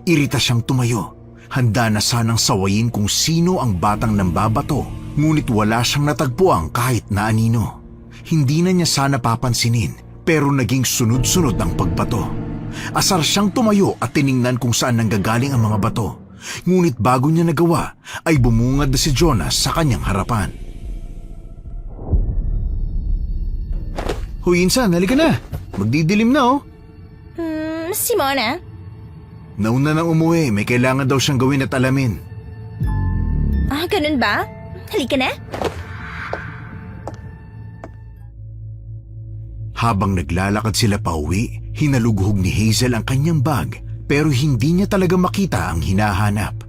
Irita siyang tumayo, handa na sanang sawayin kung sino ang batang nambabato, ngunit wala siyang natagpuang kahit na anino. Hindi na niya sana papansinin, pero naging sunod-sunod ang pagbato. Asar siyang tumayo at tiningnan kung saan nanggagaling ang mga bato. Ngunit bago niya nagawa, ay bumungad na si Jonas sa kanyang harapan. Hoy, Insan, halika na. Magdidilim na, oh. Simona? Nauna nang umuwi, may kailangan daw siyang gawin at alamin. Ganun ba? Halika na. Habang naglalakad sila pauwi, hinalughog ni Hazel ang kanyang bag pero hindi niya talaga makita ang hinahanap.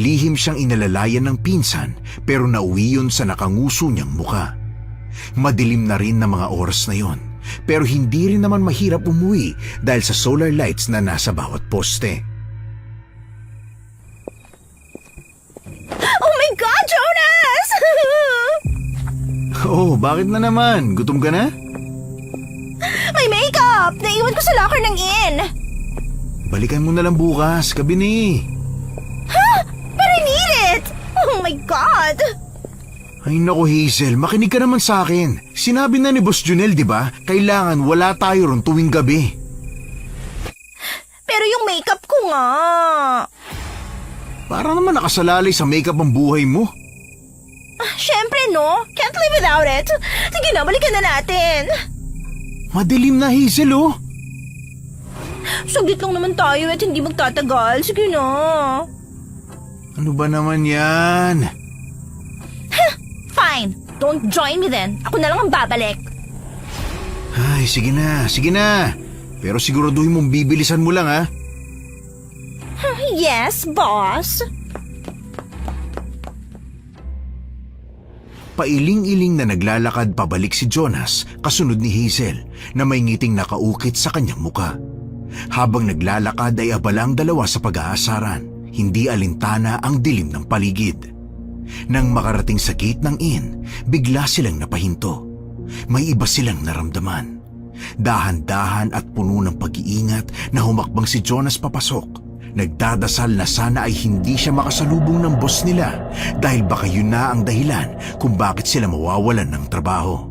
Lihim siyang inalalayan ng pinsan pero nauwi yun sa nakanguso niyang muka. Madilim na rin na mga oras na yon pero hindi rin naman mahirap umuwi dahil sa solar lights na nasa bawat poste. Oh my God, Jonas! Oh, bakit na naman? Gutom ka na? May makeup! Naiwan ko sa locker ng inn! Balikan mo na lang bukas, gabi ni. But I need it! Oh my God! Ay naku Hazel, makinig ka naman sa akin. Sinabi na ni Boss Junel, di ba? Kailangan wala tayo ron tuwing gabi. Pero yung makeup ko nga... Para naman nakasalalay sa makeup ang buhay mo. Siyempre no, can't live without it. Sige na, balikan na natin. Madilim na Hazel, oh. Saglit lang naman tayo at hindi magtatagal. Sige na. Ano ba naman yan? Fine, don't join me then. Ako na lang ang babalik. Ay, Ay, sige na, sige na. Pero siguraduhin mong bibilisan mo lang, ha? Yes, boss. Pailing-iling na naglalakad pabalik si Jonas kasunod ni Hazel na may ngiting nakaukit sa kanyang muka. Habang naglalakad ay abala ang dalawa sa pag-aasaran, hindi alintana ang dilim ng paligid. Nang makarating sa gate ng inn, bigla silang napahinto. May iba silang naramdaman. Dahan-dahan at puno ng pag-iingat na humakbang si Jonas papasok. Nagdadasal na sana ay hindi siya makasalubong ng boss nila dahil baka yun na ang dahilan kung bakit sila mawawalan ng trabaho.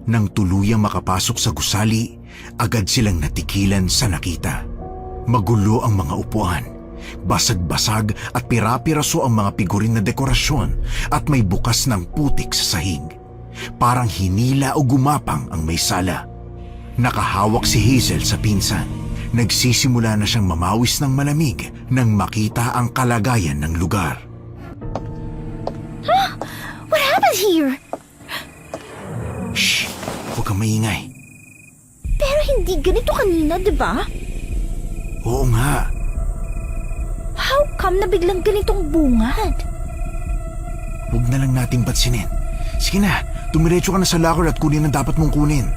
Nang tuluyang makapasok sa gusali, agad silang natikilan sa nakita. Magulo ang mga upuan, basag-basag at pira-piraso ang mga pigurin na dekorasyon at may bukas ng putik sa sahig. Parang hinila o gumapang ang may sala. Nakahawak si Hazel sa pinsan. Nagsisimula na siyang mamawis ng malamig nang makita ang kalagayan ng lugar. What happened here? Shh! Huwag kang maingay. Pero hindi ganito kanina, di ba? Oo nga. How come na biglang ganitong bungad? Huwag na lang nating pansinin. Sige na, tumiretso ka na sa locker at kunin ang dapat mong kunin.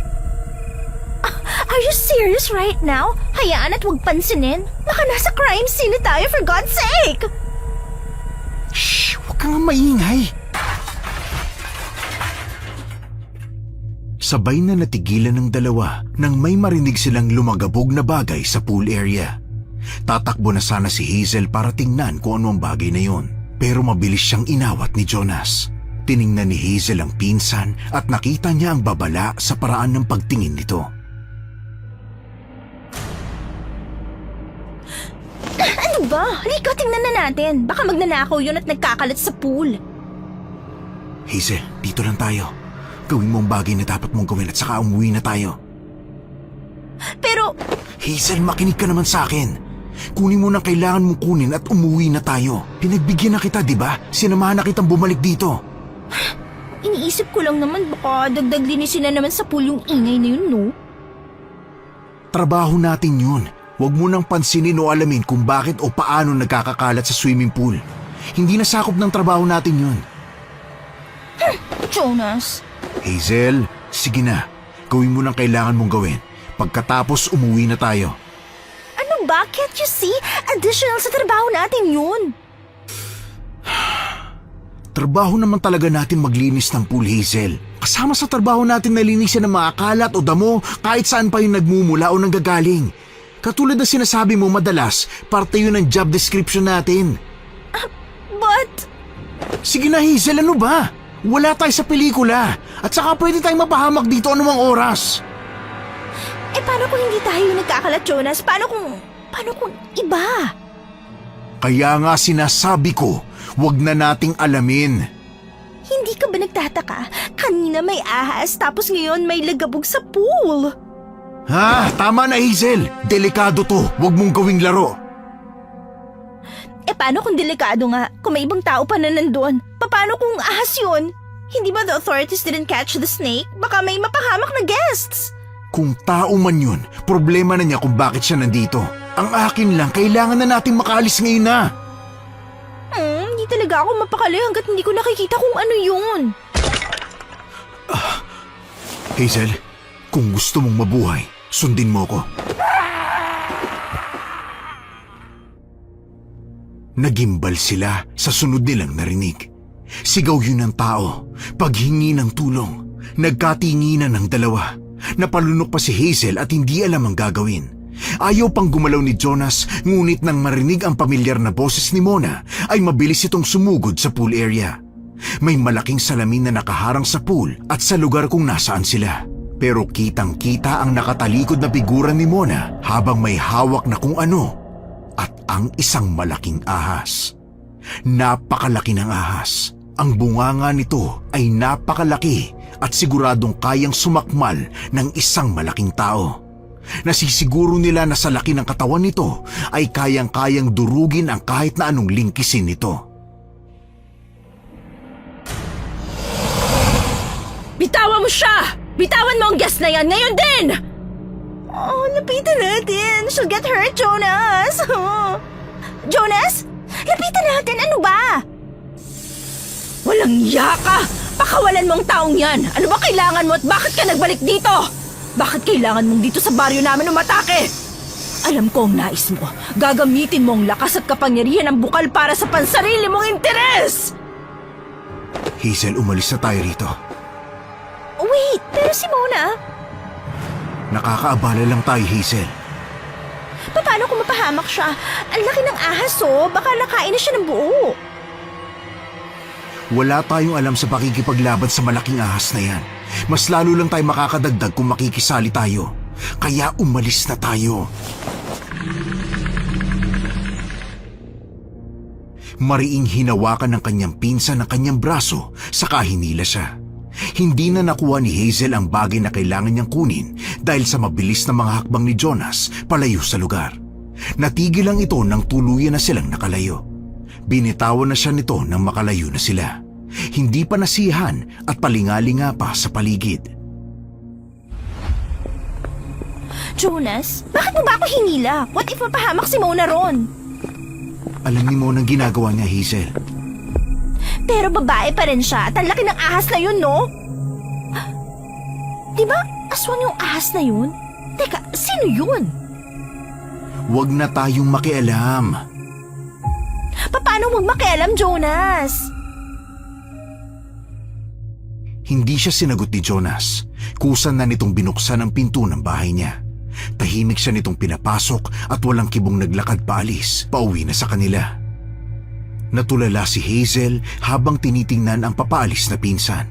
Are you serious right now? Hayaan at huwag pansinin. Baka nasa crime scene na tayo, for God's sake! Shh! Huwag kang maingay. Sabay na natigilan ng dalawa nang may marinig silang lumagabog na bagay sa pool area. Tatakbo na sana si Hazel para tingnan kung ano ang bagay na yon. Pero mabilis siyang inawat ni Jonas. Tiningnan ni Hazel ang pinsan at nakita niya ang babala sa paraan ng pagtingin nito. Ano ba? Halika, tingnan na natin. Baka magnanakaw yun at nagkakalat sa pool. Hazel, dito lang tayo. Gawin mo ang bagay na dapat mong gawin at saka umuwi na tayo. Pero, Hazel, makinig ka naman sa akin. Kunin mo nang kailangan mong kunin at umuwi na tayo. Pinagbigyan na kita, di ba? Sinamahan na kitang bumalik dito. iniisip ko lang naman baka dagdag linisin na naman sa pool yung ingay na yun, no? Trabaho natin yun. Huwag mo nang pansinin o alamin kung bakit o paano nagkakakalat sa swimming pool. Hindi na sakop ng trabaho natin yun. Jonas. Hazel, sige na. Gawin mo nang kailangan mong gawin. Pagkatapos umuwi na tayo. Ano ba? Can't you see? Additional sa trabaho natin yun. Trabaho naman talaga natin maglinis ng pool, Hazel. Kasama sa trabaho natin na linisin ng mga kalat o damo kahit saan pa yung nagmumula o nanggagaling. Katulad na sinasabi mo madalas, parte yun ng job description natin. But... Sige na, Hazel, ano ba? Wala tayo sa pelikula. At saka pwede tayong mapahamak dito anumang oras. paano kung hindi tayo yung nagkakalat, Jonas? Paano kung iba? Kaya nga sinasabi ko, wag na nating alamin. Hindi ka ba nagtataka? Kanina may ahas tapos ngayon may lagabog sa pool. Ha? Tama na, Hazel. Delikado to. Wag mong gawing laro. Paano kung delikado nga? Kung may ibang tao pa na nandun? Paano kung ahas yun? Hindi ba the authorities didn't catch the snake? Baka may mapahamak na guests. Kung tao man yun, problema na niya kung bakit siya nandito. Ang akin lang, kailangan na nating makaalis ngayon na. Hindi talaga ako mapakali hanggat hindi ko nakikita kung ano yun. Hazel, kung gusto mong mabuhay, sundin mo ko. Nagimbal sila sa sunod nilang narinig. Sigaw yun ng tao, paghingi ng tulong. Nagkatinginan ng dalawa. Napalunok pa si Hazel at hindi alam ang gagawin. Ayaw pang gumalaw ni Jonas, ngunit nang marinig ang pamilyar na boses ni Mona, ay mabilis itong sumugod sa pool area. May malaking salamin na nakaharang sa pool at sa lugar kung nasaan sila. Pero kitang-kita ang nakatalikod na figura ni Mona habang may hawak na kung ano at ang isang malaking ahas. Napakalaki ng ahas. Ang bunganga nito ay napakalaki at siguradong kayang sumakmal ng isang malaking tao. Nasisiguro nila na sa laki ng katawan nito ay kayang-kayang durugin ang kahit na anong lingkisin nito. Bitawan mo siya! Bitawan mo ang guest na yan ngayon din! Oh, lapitan natin. She'll get hurt, Jonas. Jonas? Lapitan natin. Ano ba? Walang iya ka! Pakawalan mong taong yan! Ano ba kailangan mo at bakit ka nagbalik dito? Bakit kailangan mong dito sa baryo namin umatake? Alam ko ang nais mo. Gagamitin mo ang lakas at kapangyarihan ng bukal para sa pansarili mong interes! Hazel, umalis na tayo rito. Wait, pero si Mona? Nakakaabala lang tayo, Hazel. Paano kung mapahamak siya? Ang laki ng ahas, oh. Baka nakain na siya ng buo. Wala tayong alam sa pakikipaglaban sa malaking ahas na yan. Mas lalo lang tayo makakadagdag kung makikisali tayo. Kaya umalis na tayo. Mariing hinawakan ng kanyang pinsan ang kanyang braso, saka hinila siya. Hindi na nakuha ni Hazel ang bagay na kailangan niyang kunin dahil sa mabilis na mga hakbang ni Jonas palayo sa lugar. Natigil lang ito nang tuluyan na silang nakalayo. Binitawan na siya nito nang makalayo na sila. Hindi pa nasiyahan at palingalinga pa sa paligid. Jonas, bakit mo ba ako hinila? What if mapahamak si Mona ron? Alam ni Mona ang ginagawa niya, Hazel. Pero babae pa rin siya at ang laki ng ahas na yun, no? Diba aswang yung ahas na yun? Teka, sino yun? Huwag na tayong makialam. Paano magmakialam, Jonas? Hindi siya sinagot ni Jonas. Kusan na nitong binuksan ang pinto ng bahay niya. Tahimik siya nitong pinapasok at walang kibong naglakad paalis, pauwi na sa kanila. Natulala si Hazel habang tinitingnan ang papaalis na pinsan.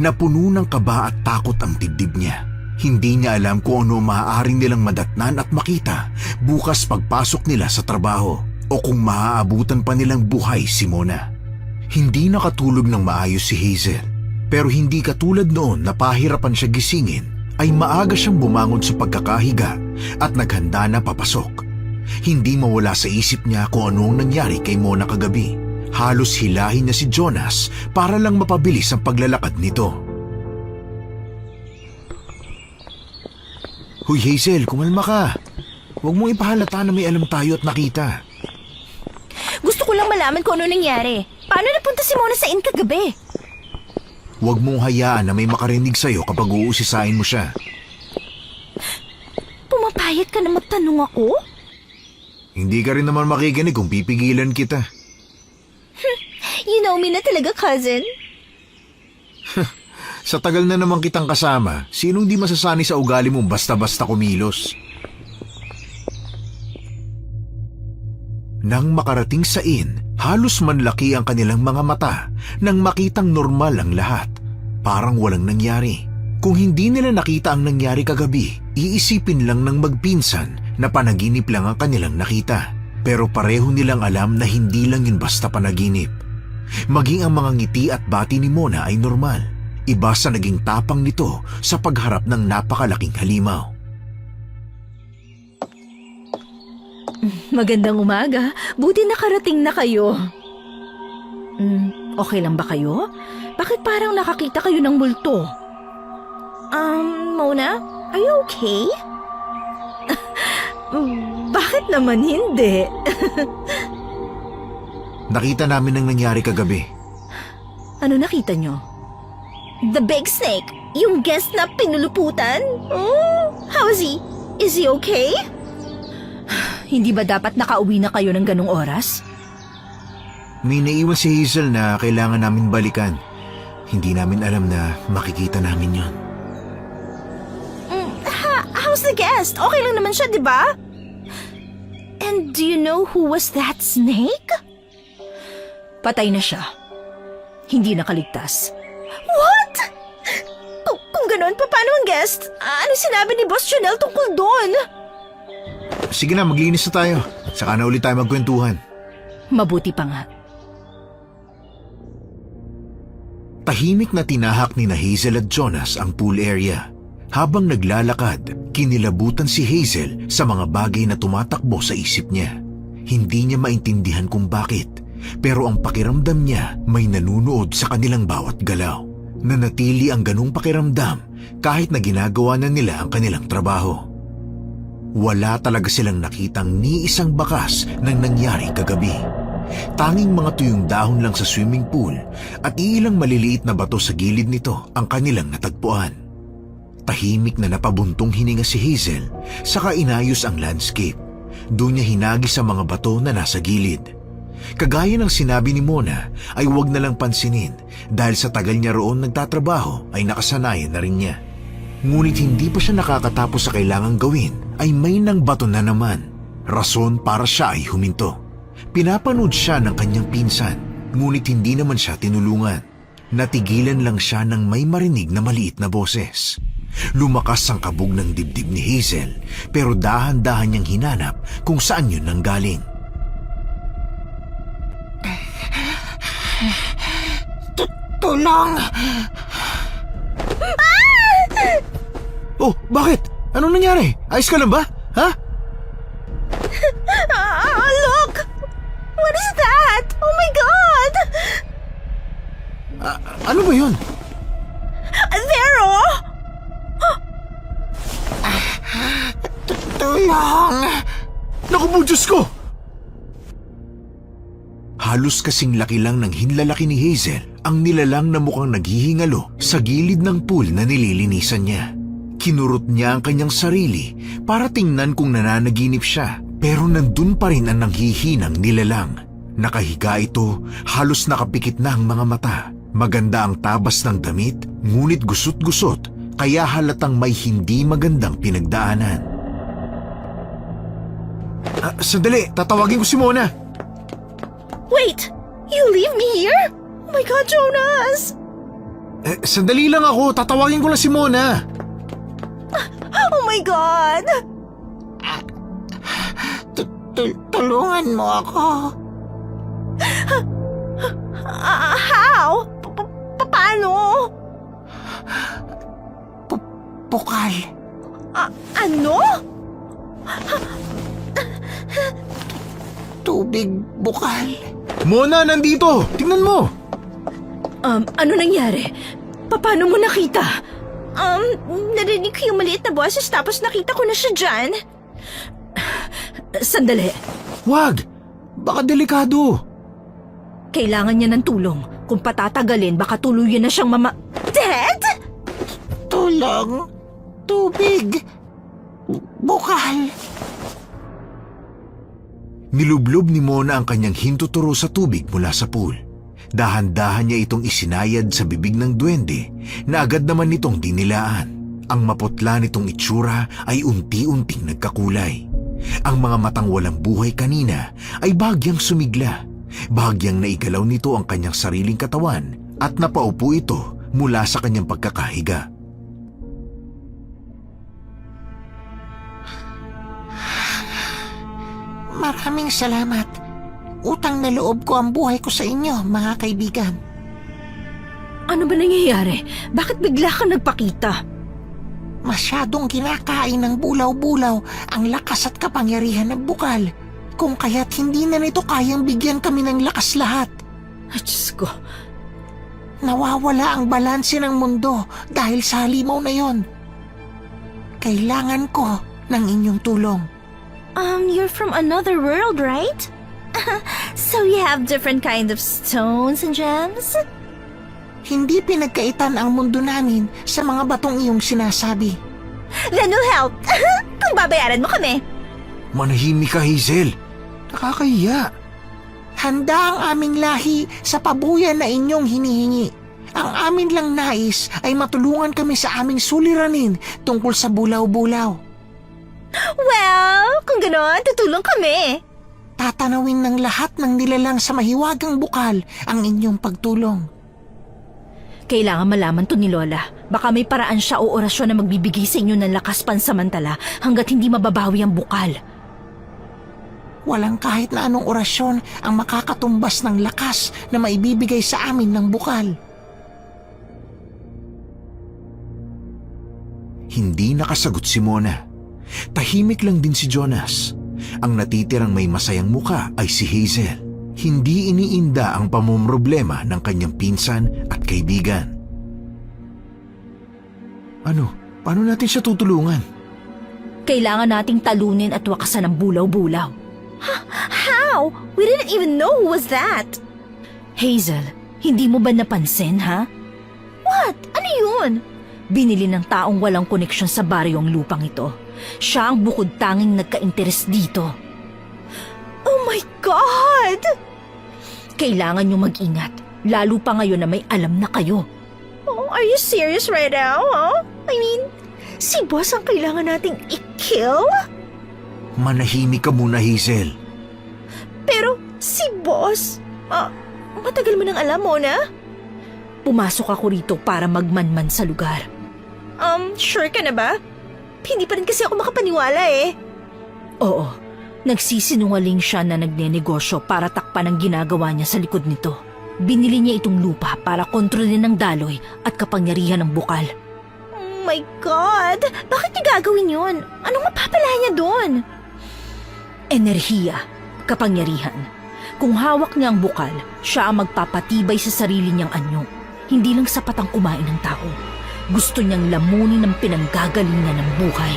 Napuno ng kaba at takot ang dibdib niya. Hindi niya alam kung ano maaaring nilang madatnan at makita bukas pagpasok nila sa trabaho o kung maaabutan pa nilang buhay si Mona. Hindi nakatulog ng maayos si Hazel, pero hindi katulad noon na pahirapan siya gisingin, ay maaga siyang bumangon sa pagkakahiga at naghanda na papasok. Hindi mawala sa isip niya kung ano ang nangyari kay Mona kagabi. Halos hilahin niya si Jonas para lang mapabilis ang paglalakad nito. Hoy Hazel, kumalma ka. Huwag mong ipahalata na may alam tayo at nakita. Gusto ko lang malaman kung ano nangyari. Paano napunta si Mona sa inn kagabi? Huwag mong hayaan na may makarinig sa'yo kapag uusisain mo siya. Pumapayag ka na magtanong ako? Hindi ka rin naman makikinig kung pipigilan kita. You know me na talaga, cousin. Sa tagal na naman kitang kasama, sinong di masasani sa ugali mong basta-basta kumilos? Nang makarating sa inn, halos manlaki ang kanilang mga mata nang makitang normal ang lahat. Parang walang nangyari. Kung hindi nila nakita ang nangyari kagabi, iisipin lang ng magpinsan na panaginip lang ang kanilang nakita. Pero pareho nilang alam na hindi lang yun basta panaginip. Maging ang mga ngiti at bati ni Mona ay normal. Iba sa naging tapang nito sa pagharap ng napakalaking halimaw. Magandang umaga. Buti nakarating na kayo. Okay lang ba kayo? Bakit parang nakakita kayo ng multo? Mona? Are you okay? Bakit naman hindi? Nakita namin ang nangyari kagabi. Ano nakita nyo? The big snake? Yung guest na pinuluputan? Oh, how is he? Is he okay? Hindi ba dapat nakauwi na kayo ng ganong oras? May naiwan si Hazel na kailangan namin balikan. Hindi namin alam na makikita namin yon. How's the guest? Okay lang naman siya, di ba? And do you know who was that snake? Patay na siya. Hindi nakaligtas. What? Kung gano'n, paano ang guest? Ano sinabi ni Boss Jonel tungkol doon? Sige na, maglinis na tayo. Saka na ulit tayo magkwentuhan. Mabuti pa nga. Tahimik na tinahak ni na Hazel at Jonas ang pool area. Habang naglalakad, kinilabutan si Hazel sa mga bagay na tumatakbo sa isip niya. Hindi niya maintindihan kung bakit, pero ang pakiramdam niya may nanunood sa kanilang bawat galaw. Nanatili ang ganung pakiramdam kahit na ginagawa na nila ang kanilang trabaho. Wala talaga silang nakitang ni isang bakas ng nangyari kagabi. Tanging mga tuyong dahon lang sa swimming pool at iilang maliliit na bato sa gilid nito ang kanilang natagpuan. Tahimik na napabuntong hininga si Hazel, saka inayos ang landscape. Doon niya hinagis sa mga bato na nasa gilid. Kagaya ng sinabi ni Mona ay huwag na lang pansinin dahil sa tagal niya roon nagtatrabaho ay nakasanayan na rin niya. Ngunit hindi pa siya nakakatapos sa kailangang gawin ay may nang bato na naman. Rason para siya ay huminto. Pinapanood siya ng kanyang pinsan, ngunit hindi naman siya tinulungan. Natigilan lang siya nang may marinig na maliit na boses. Lumakas ang kabog ng dibdib ni Hazel, pero dahan-dahan niyang hinanap kung saan yun nanggaling. Tulong! Oh, bakit? Anong nangyari? Ayos ka lang ba? Ha? Look! What is that? Oh my God! Ano ba yun? There, oh! Tulong! Naku po, Diyos ko! Halos kasing laki lang ng hinlalaki ni Hazel ang nilalang na mukhang naghihingalo sa gilid ng pool na nililinisan niya. Kinurot niya ang kanyang sarili para tingnan kung nananaginip siya, pero nandun pa rin ang nanghihinang nilalang. Nakahiga ito, halos nakapikit na ang mga mata. Maganda ang tabas ng damit, ngunit gusot-gusot, kaya halatang may hindi magandang pinagdaanan. Sandali, tatawagin ko si Mona. Wait! You leave me here? Oh my God, Jonas! Sandali lang ako, tatawagin ko lang si Mona. Oh my God! Tulungan mo ako. How? Paano? Bukal. Ano? Tubig bukal. Mona, nandito! Tingnan mo! Ano nangyari? Paano mo nakita? Narinig ko yung maliit na boses tapos nakita ko na siya dyan. Sandali. Wag! Baka delikado. Kailangan niya ng tulong. Kung patatagalin, baka tuluyan na siyang Dead? Tulong. Tubig. Bukal. Nilublob ni Mona ang kanyang hintuturo sa tubig mula sa pool. Dahan-dahan niya itong isinayad sa bibig ng duwende na agad naman nitong dinilaan. Ang maputla nitong itsura ay unti-unting nagkakulay. Ang mga matang walang buhay kanina ay bahagyang sumigla. Bahagyang naigalaw nito ang kanyang sariling katawan at napaupo ito mula sa kanyang pagkakahiga. Maraming salamat. Utang na loob ko ang buhay ko sa inyo, mga kaibigan. Ano ba nangyayari? Bakit bigla ka nagpakita? Masyadong kinakain ng bulaw-bulaw ang lakas at kapangyarihan ng bukal. Kung kaya't hindi na nito kayang bigyan kami ng lakas lahat. Ay, Diyos ko. Nawawala ang balanse ng mundo dahil sa halimaw na yon. Kailangan ko ng inyong tulong. You're from another world, right? So you have different kind of stones and gems? Hindi pinagkaitan ang mundo namin sa mga batong iyong sinasabi. Then we'll help. Kung babayaran mo kami. Manahimik ka, Hazel. Nakakahiya. Handa ang aming lahi sa pabuyan na inyong hinihingi. Ang amin lang nais ay matulungan kami sa aming suliranin tungkol sa bulaw-bulaw. Well, kung gano'n, tutulong kami. Tatanawin ng lahat ng nilalang sa mahiwagang bukal ang inyong pagtulong. Kailangan malaman to ni Lola. Baka may paraan siya o orasyon na magbibigay sa inyo ng lakas pansamantala hanggat hindi mababawi ang bukal. Walang kahit na anong orasyon ang makakatumbas ng lakas na maibibigay sa amin ng bukal. Hindi nakasagot si Mona. Tahimik lang din si Jonas. Ang natitirang may masayang muka ay si Hazel. Hindi iniinda ang pamumroblema ng kanyang pinsan at kaibigan. Ano? Paano natin siya tutulungan? Kailangan nating talunin at wakasan ang bulaw-bulaw. How? We didn't even know who was that. Hazel, hindi mo ba napansin, ha? What? Ano yun? Binili ng taong walang koneksyon sa baryo ang lupang ito. Siya ang bukod tanging nagka-interes dito. Oh my God! Kailangan niyo mag-ingat, lalo pa ngayon na may alam na kayo. Oh, are you serious right now, huh? I mean, si boss ang kailangan nating i-kill? Manahimik ka muna, Hazel. Pero si boss, matagal mo nang alam mo na? Pumasok ako rito para magmanman sa lugar. Sure ka na ba? Hindi pa rin kasi ako makapaniwala eh. Oo, nagsisinungaling siya na nagnenegosyo para takpan ang ginagawa niya sa likod nito. Binili niya itong lupa para kontrolin ng daloy at kapangyarihan ng bukal. Oh my God! Bakit niya gagawin yun? Anong mapapala niya doon? Enerhiya, kapangyarihan. Kung hawak niya ang bukal, siya ang magpapatibay sa sarili niyang anyo. Hindi lang sapat ang kumain ng tao. Gusto niyang lamunin ang pinanggagalingan ng buhay.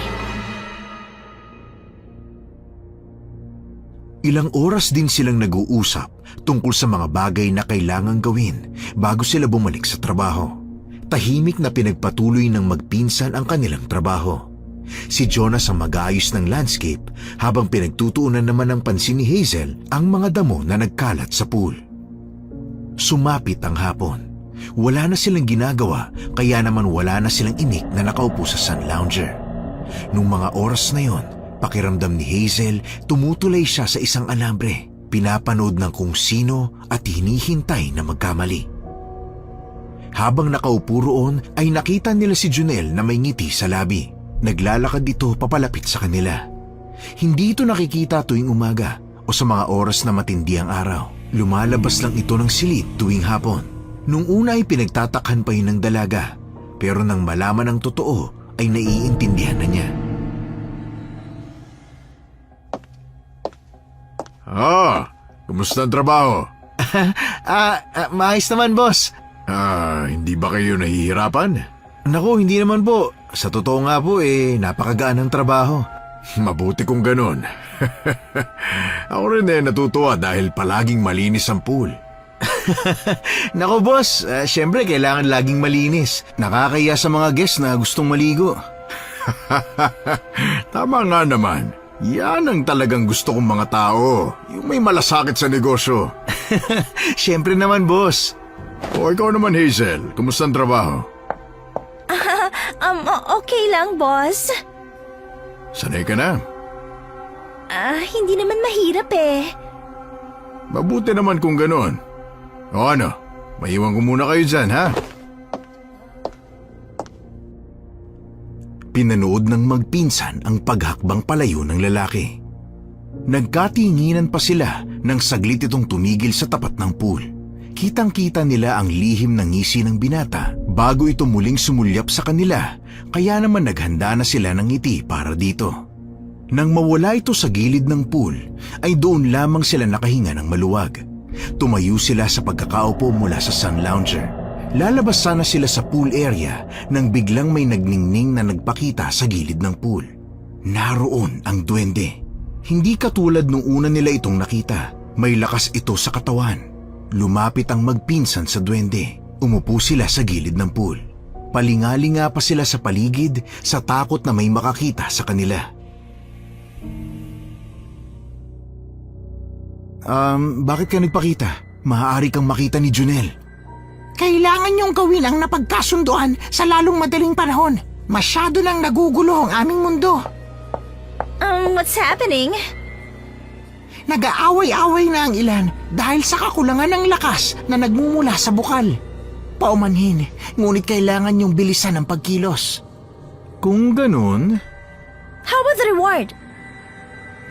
Ilang oras din silang nag-uusap tungkol sa mga bagay na kailangang gawin bago sila bumalik sa trabaho. Tahimik na pinagpatuloy ng magpinsan ang kanilang trabaho. Si Jonas ang mag-aayos ng landscape habang pinagtutuunan naman ng pansin ni Hazel ang mga damo na nagkalat sa pool. Sumapit ang hapon. Wala na silang ginagawa kaya naman wala na silang inik na nakaupo sa sun lounger. Nung mga oras na yon, pakiramdam ni Hazel tumutulay siya sa isang alambre, pinapanood ng kung sino at hinihintay na magkamali. Habang nakaupo roon ay nakita nila si Junel na may ngiti sa labi. Naglalakad ito papalapit sa kanila. Hindi ito nakikita tuwing umaga o sa mga oras na matindi ang araw. Lumalabas lang ito ng silid tuwing hapon. Nung una ay pinagtatakhan pa yun ng dalaga, pero nang malaman ang totoo ay naiintindihan na niya. Kumusta ang trabaho? Maayos naman, boss. Hindi ba kayo nahihirapan? Naku, hindi naman po. Sa totoo nga po napakagaan ang trabaho. Mabuti kung ganun. Ako rin natutuwa dahil palaging malinis ang pool. Naku, boss, syempre kailangan laging malinis. Nakakaya sa mga guests na gustong maligo. Tama nga naman. Yan ang talagang gusto kong mga tao. Yung may malasakit sa negosyo. Syempre naman, boss. O ikaw naman, Hazel. Kumusta ang trabaho? Okay lang, boss. Sanay ka na? Hindi naman mahirap eh. Mabuti naman kung ganun. O ano, maiwan ko muna kayo dyan, ha? Pinanood ng magpinsan ang paghakbang palayo ng lalaki. Nagkatinginan pa sila nang saglit itong tumigil sa tapat ng pool. Kitang-kita nila ang lihim ng ngisi ng binata bago ito muling sumulyap sa kanila, kaya naman naghanda na sila ng ngiti para dito. Nang mawala ito sa gilid ng pool, ay doon lamang sila nakahinga ng maluwag. Tumayo sila sa pagkakaupo mula sa sun lounger. Lalabas sana sila sa pool area nang biglang may nagningning na nagpakita sa gilid ng pool. Naroon ang duwende. Hindi katulad nung una nila itong nakita. May lakas ito sa katawan. Lumapit ang magpinsan sa duwende. Umupo sila sa gilid ng pool. Palingalinga pa sila sa paligid sa takot na may makakita sa kanila. Bakit ka nagpakita? Maaari kang makita ni Junel. Kailangan niyong gawin ang napagkasunduan sa lalong madaling panahon. Masyado nang nagugulo ang aming mundo. What's happening? Nag-aaway-away na ang ilan dahil sa kakulangan ng lakas na nagmumula sa bukal. Paumanhin, ngunit kailangan niyong bilisan ang pagkilos. Kung ganun, How about the reward?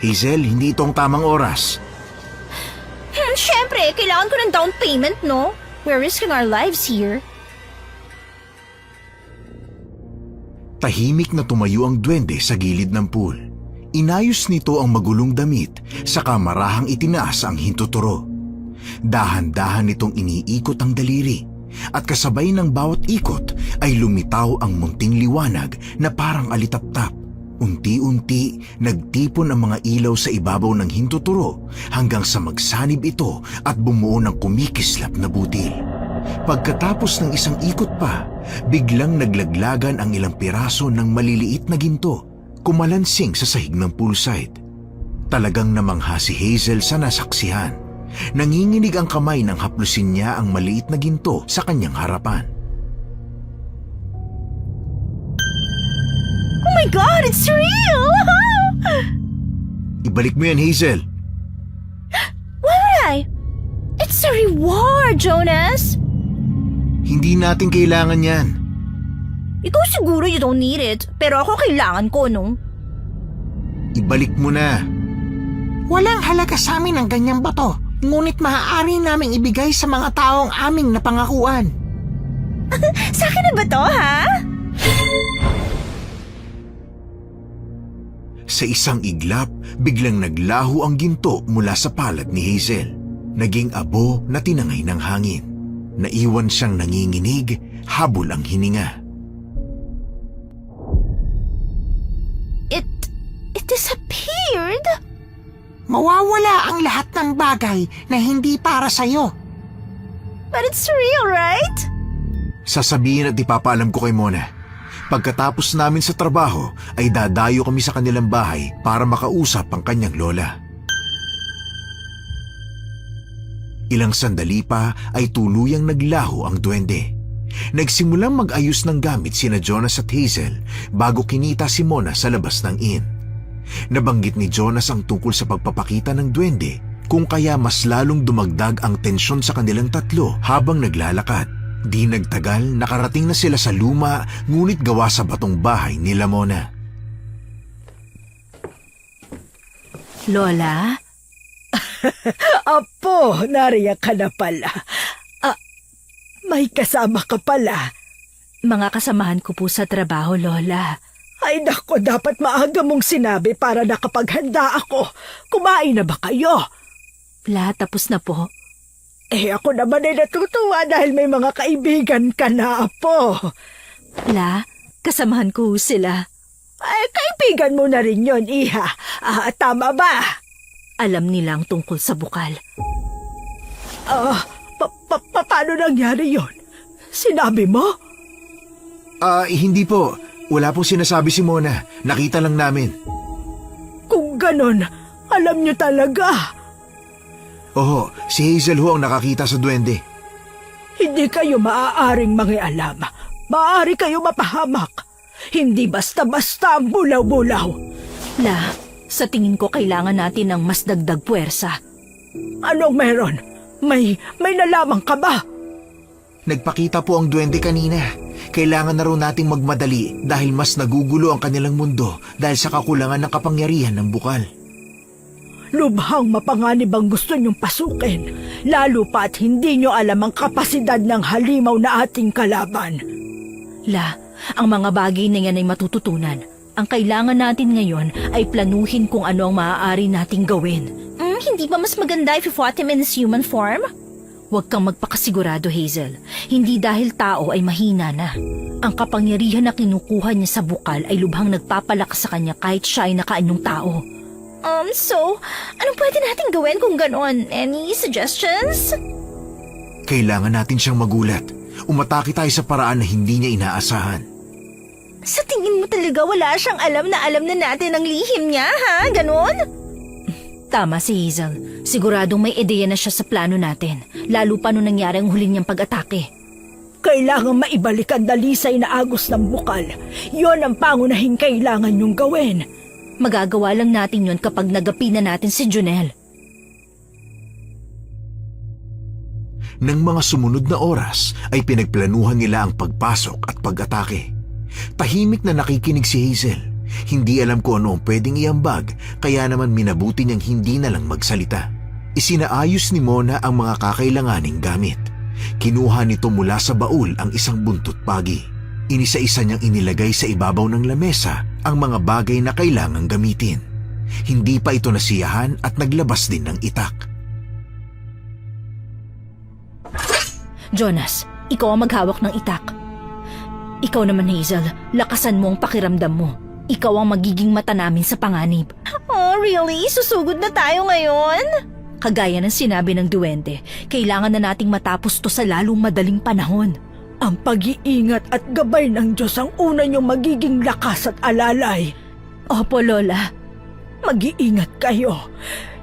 Hazel, hindi ito ang tamang oras. Siyempre, kailangan ko ng down payment, no? We're risking our lives here. Tahimik na tumayo ang duwende sa gilid ng pool. Inayos nito ang magulong damit, saka marahang itinaas ang hintuturo. Dahan-dahan nitong iniikot ang daliri, at kasabay ng bawat ikot ay lumitaw ang munting liwanag na parang alitap-tap. Unti-unti, nagtipon ang mga ilaw sa ibabaw ng hintuturo hanggang sa magsanib ito at bumuo ng kumikislap na butil. Pagkatapos ng isang ikot pa, biglang naglaglagan ang ilang piraso ng maliliit na ginto, kumalansing sa sahig ng poolside. Talagang namangha si Hazel sa nasaksihan. Nanginginig ang kamay nang haplusin niya ang maliit na ginto sa kanyang harapan. Oh my God, it's real! Ibalik mo yan, Hazel. Why would I? It's a reward, Jonas! Hindi natin kailangan yan. Ikaw siguro you don't need it, pero ako kailangan ko, no? Ibalik mo na. Walang halaga sa amin ang ganyang bato, ngunit maaari naming ibigay sa mga taong aming napangakuan. Sa akin na ba to, ha? Sa isang iglap, biglang naglaho ang ginto mula sa palad ni Hazel. Naging abo na tinangay ng hangin. Naiwan siyang nanginginig, habol ang hininga. It disappeared? Mawawala ang lahat ng bagay na hindi para sa'yo. But it's real, right? Sasabihin at ipapaalam ko kay Mona. Pagkatapos namin sa trabaho ay dadayo kami sa kanilang bahay para makausap ang kanyang lola. Ilang sandali pa ay tuluyang naglaho ang duwende. Nagsimulang mag-ayos ng gamit sina Jonas at Hazel bago kinita si Mona sa labas ng inn. Nabanggit ni Jonas ang tungkol sa pagpapakita ng duwende kung kaya mas lalong dumagdag ang tensyon sa kanilang tatlo habang naglalakad. Di nagtagal, nakarating na sila sa luma ngunit gawa sa batong bahay nila Mona. Lola? Apo, nariyan ka na pala. May kasama ka pala. Mga kasamahan ko po sa trabaho, Lola. Ay nako, dapat maaga mong sinabi para nakapaghanda ako. Kumain na ba kayo? Lahat tapos na po. Ako naman ay natutuwa dahil may mga kaibigan ka na, Apo. La, kasamahan ko sila. Kaibigan mo na rin yon, Iha. Tama ba? Alam nilang tungkol sa bukal. Paano nangyari yon? Sinabi mo? Hindi po. Wala pong sinasabi si Mona. Nakita lang namin. Kung ganon, alam niyo talaga. Oho, si Hazel ho ang nakakita sa duwende. Hindi kayo maaaring mangialam. Maaari kayo mapahamak. Hindi basta-basta ang bulaw-bulaw. La, sa tingin ko kailangan natin ng mas dagdag puwersa. Anong meron? May nalaman ka ba? Nagpakita po ang duwende kanina. Kailangan na raw nating magmadali dahil mas nagugulo ang kanilang mundo dahil sa kakulangan ng kapangyarihan ng bukal. Lubhang mapanganib ang gusto niyong pasukin, lalo pa't hindi niyo alam ang kapasidad ng halimaw na ating kalaban. La, ang mga bagay na yan ay matututunan. Ang kailangan natin ngayon ay planuhin kung ano ang maaari nating gawin. Hindi ba mas maganda if you fought him in his human form? Huwag kang magpakasigurado, Hazel. Hindi dahil tao ay mahina na. Ang kapangyarihan na kinukuha niya sa bukal ay lubhang nagpapalakas sa kanya kahit siya ay nakaanyong tao. So, anong pwede natin gawin kung gano'n? Any suggestions? Kailangan natin siyang magulat. Umatake tayo sa paraan na hindi niya inaasahan. Sa tingin mo talaga wala siyang alam na natin ang lihim niya, ha? Ganon? Tama si Hazel. Siguradong may ideya na siya sa plano natin. Lalo pa nung nangyari ang huli niyang pag-atake. Kailangan maibalik ang dalisay na agos ng bukal. Yon ang pangunahing kailangan niyong gawin. Magagawa lang natin yon kapag nagapi na natin si Junel. Nang mga sumunod na oras ay pinagplanuhan nila ang pagpasok at pag-atake. Tahimik na nakikinig si Hazel. Hindi alam kung ano ang pwedeng iambag, kaya naman minabuti niyang hindi na lang magsalita. Isinaayos ni Mona ang mga kakailanganing gamit. Kinuha nito mula sa baul ang isang buntot pagi. Inisa-isa niyang inilagay sa ibabaw ng lamesa ang mga bagay na kailangang gamitin. Hindi pa ito nasiyahan at naglabas din ng itak. Jonas, ikaw ang maghawak ng itak. Ikaw naman, Hazel, lakasan mo ang pakiramdam mo. Ikaw ang magiging mata namin sa panganib. Oh, really? Susugod na tayo ngayon? Kagaya ng sinabi ng duwende, kailangan na nating matapos to sa lalong madaling panahon. Ang pag-iingat at gabay ng Diyos ang una niyong magiging lakas at alalay. Opo, Lola. Mag-iingat kayo.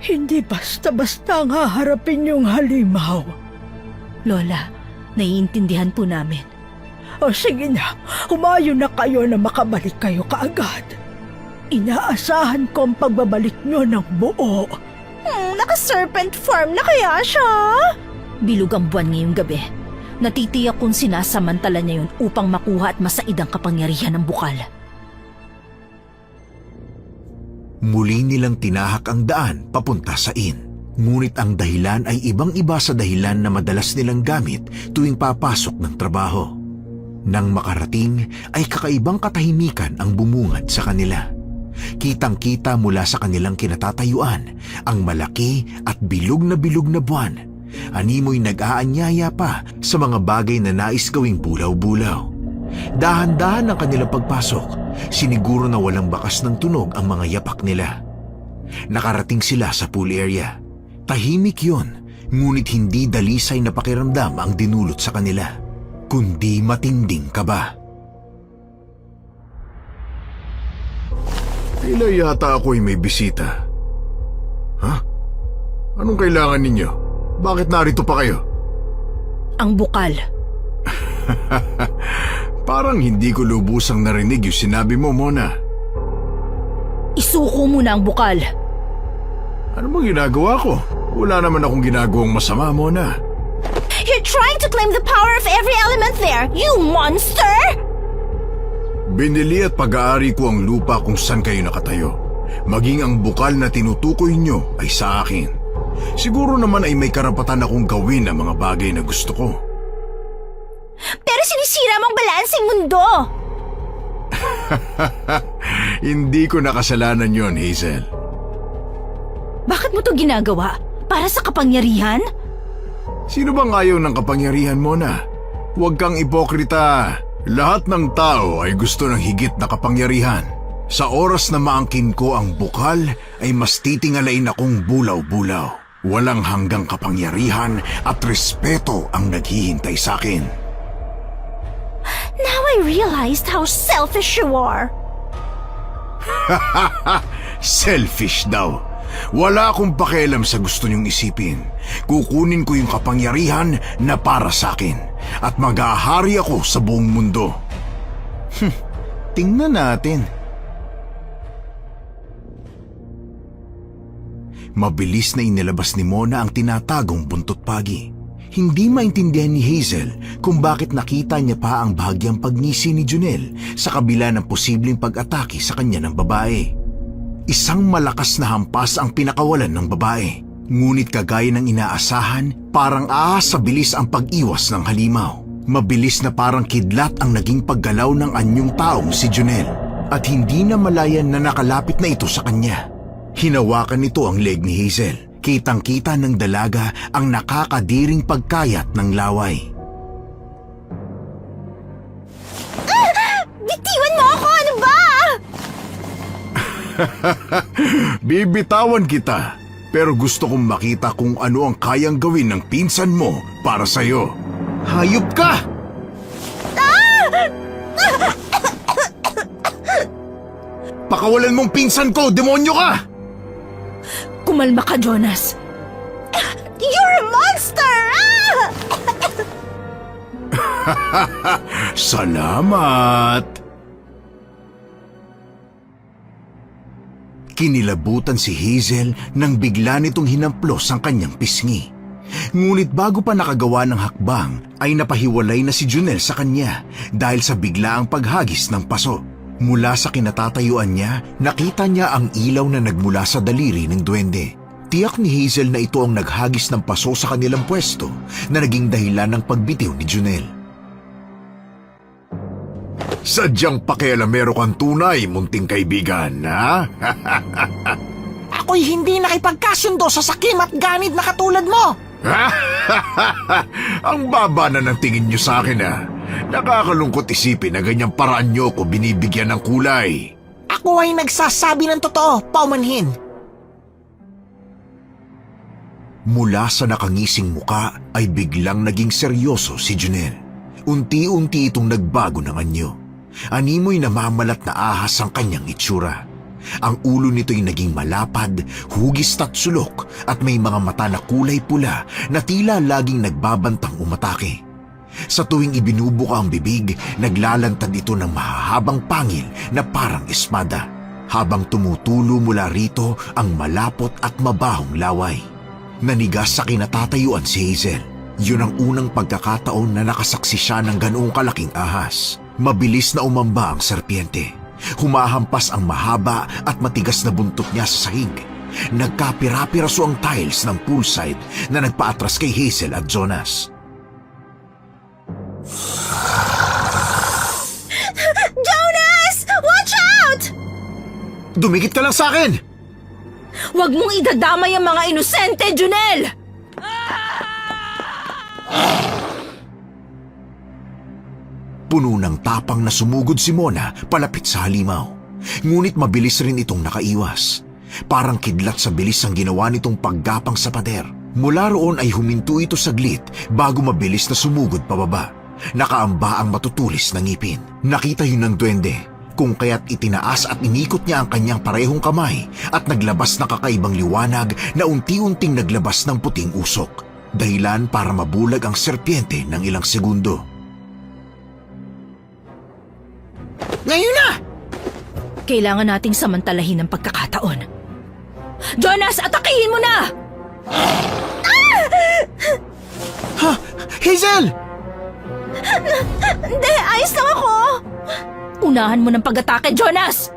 Hindi basta-basta ang haharapin yung halimaw. Lola, naiintindihan po namin. O sige na, humayo na kayo na makabalik kayo kaagad. Inaasahan ko ang pagbabalik nyo ng buo. Naka-serpent farm na kaya siya? Bilog ang buwan ngayong gabi. Natitiyak kong sinasamantala niya yun upang makuha at masaid ang kapangyarihan ng bukal. Muli nilang tinahak ang daan papunta sa inn. Ngunit ang dahilan ay ibang-iba sa dahilan na madalas nilang gamit tuwing papasok ng trabaho. Nang makarating ay kakaibang katahimikan ang bumungad sa kanila. Kitang-kita mula sa kanilang kinatatayuan ang malaki at bilog na buwan. Animoy nag-aanyaya pa sa mga bagay na nais gawing bulaw-bulaw. Dahan-dahan ang kanilang pagpasok. Siniguro na walang bakas ng tunog ang mga yapak nila. Nakarating sila sa pool area. Tahimik yun, ngunit hindi dalisay na pakiramdam ang dinulot sa kanila, kundi matinding kaba. Tila yata ako'y may bisita. Ha? Anong kailangan ninyo? Bakit narito pa kayo? Ang bukal. Parang hindi ko lubusang narinig yung sinabi mo, Mona. Isuko mo na ang bukal. Ano bang ginagawa ko? Wala naman akong ginagawang masama, Mona. You're trying to claim the power of every element there, you monster! Binili at pag-aari ko ang lupa kung saan kayo nakatayo. Maging ang bukal na tinutukoy nyo ay sa akin. Siguro naman ay may karapatan akong gawin ang mga bagay na gusto ko. Pero sinisira mong balanseng mundo! Hindi ko nakasalanan yon, Hazel. Bakit mo to ginagawa? Para sa kapangyarihan? Sino bang ayaw ng kapangyarihan mo na? Huwag kang ipokrita. Lahat ng tao ay gusto ng higit na kapangyarihan. Sa oras na maangkin ko ang bukal, ay mas titingalain akong bulaw-bulaw. Walang hanggang kapangyarihan at respeto ang naghihintay sa akin. Now I realized how selfish you are. Selfish daw. Wala akong pakialam sa gusto niyong isipin. Kukunin ko yung kapangyarihan na para sa akin at mag-ahari ako sa buong mundo. Tingnan natin. Mabilis na inilabas ni Mona ang tinatagong buntot pagi. Hindi maintindihan ni Hazel kung bakit nakita niya pa ang bahagyang pagngisi ni Junel sa kabila ng posibleng pag-atake sa kanya ng babae. Isang malakas na hampas ang pinakawalan ng babae. Ngunit kagaya ng inaasahan, parang ahas sa bilis ang pag-iwas ng halimaw. Mabilis na parang kidlat ang naging paggalaw ng anyong taong si Junel. At hindi na malayan na nakalapit na ito sa kanya. Hinawakan nito ang leg ni Hazel. Kitang-kita ng dalaga ang nakakadiring pagkayat ng laway. Bitiwan mo ako! Ano ba? Bibitawan kita, pero gusto kong makita kung ano ang kayang gawin ng pinsan mo para sa'yo. Hayop ka! Pakawalan mong pinsan ko, demonyo ka! Kumalma ka, Jonas. You're a monster! Salamat! Kinilabutan si Hazel nang bigla nitong hinamplos ang kanyang pisngi. Ngunit bago pa nakagawa ng hakbang ay napahiwalay na si Junel sa kanya dahil sa biglaang paghagis ng paso. Mula sa kinatatayuan niya, nakita niya ang ilaw na nagmula sa daliri ng duwende. Tiyak ni Hazel na ito ang naghagis ng paso sa kanilang pwesto na naging dahilan ng pagbitiw ni Junel. Sadyang pakialamero kang tunay, munting kaibigan, ha? Ako'y hindi nakipagkasundo sa sakim at ganid na katulad mo. Ang baba na ng tingin niyo sa akin, ha? Nakakalungkot isipin na ganyang paraan niyo ko binibigyan ng kulay. Ako ay nagsasabi ng totoo, paumanhin. Mula sa nakangising muka ay biglang naging seryoso si Junel. Unti-unti itong nagbago ng anyo. Animoy namamalat na ahas ang kanyang itsura. Ang ulo nito'y naging malapad, hugis at sulok at may mga mata na kulay pula na tila laging nagbabantang umatake. Sa tuwing ibinubuka ang bibig, naglalantad ito ng mahahabang pangil na parang espada. Habang tumutulo mula rito ang malapot at mabahong laway. Nanigas sa kinatatayuan si Hazel. Yun ang unang pagkakataon na nakasaksi siya ng ganoong kalaking ahas. Mabilis na umamba ang serpiente. Humahampas ang mahaba at matigas na buntot niya sa sahig. Nagkapira-piraso ang tiles ng poolside na nagpaatras kay Hazel at Jonas. Jonas! Watch out! Dumikit ka lang sa akin! Huwag mong idadamay ang mga inosente, Junel! Puno ng tapang na sumugod si Mona palapit sa halimaw. Ngunit mabilis rin itong nakaiwas. Parang kidlat sa bilis ang ginawa nitong paggapang sa pader. Mula roon ay huminto ito saglit bago mabilis na sumugod pababa. Nakaamba ang matutulis na ngipin. Nakita yun ng duwende, kung kaya't itinaas at inikot niya ang kanyang parehong kamay at naglabas na kakaibang liwanag na unti-unting naglabas ng puting usok. Dahilan para mabulag ang serpiente ng ilang segundo. Ngayon na! Kailangan nating samantalahin ang pagkakataon. Jonas, atakihin mo na! Ha? Hazel! Hindi, ayos lang ako! Unahan mo ng pag-atake, Jonas!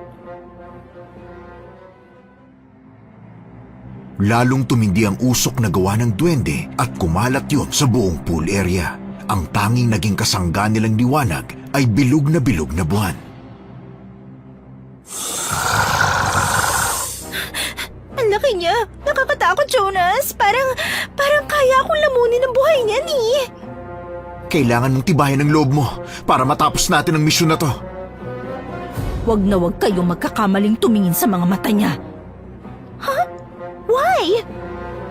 Lalong tumindi ang usok na gawa ng duwende at kumalat yun sa buong pool area. Ang tanging naging kasangga nilang liwanag ay bilog na buwan. Ang laki niya. Nakakatakot, Jonas. Parang kaya akong lamunin ang buhay niya, ni. Kailangan mong tibayan ang loob mo para matapos natin ang misyon na to. Huwag na huwag kayong magkakamaling tumingin sa mga mata niya. Huh? Why?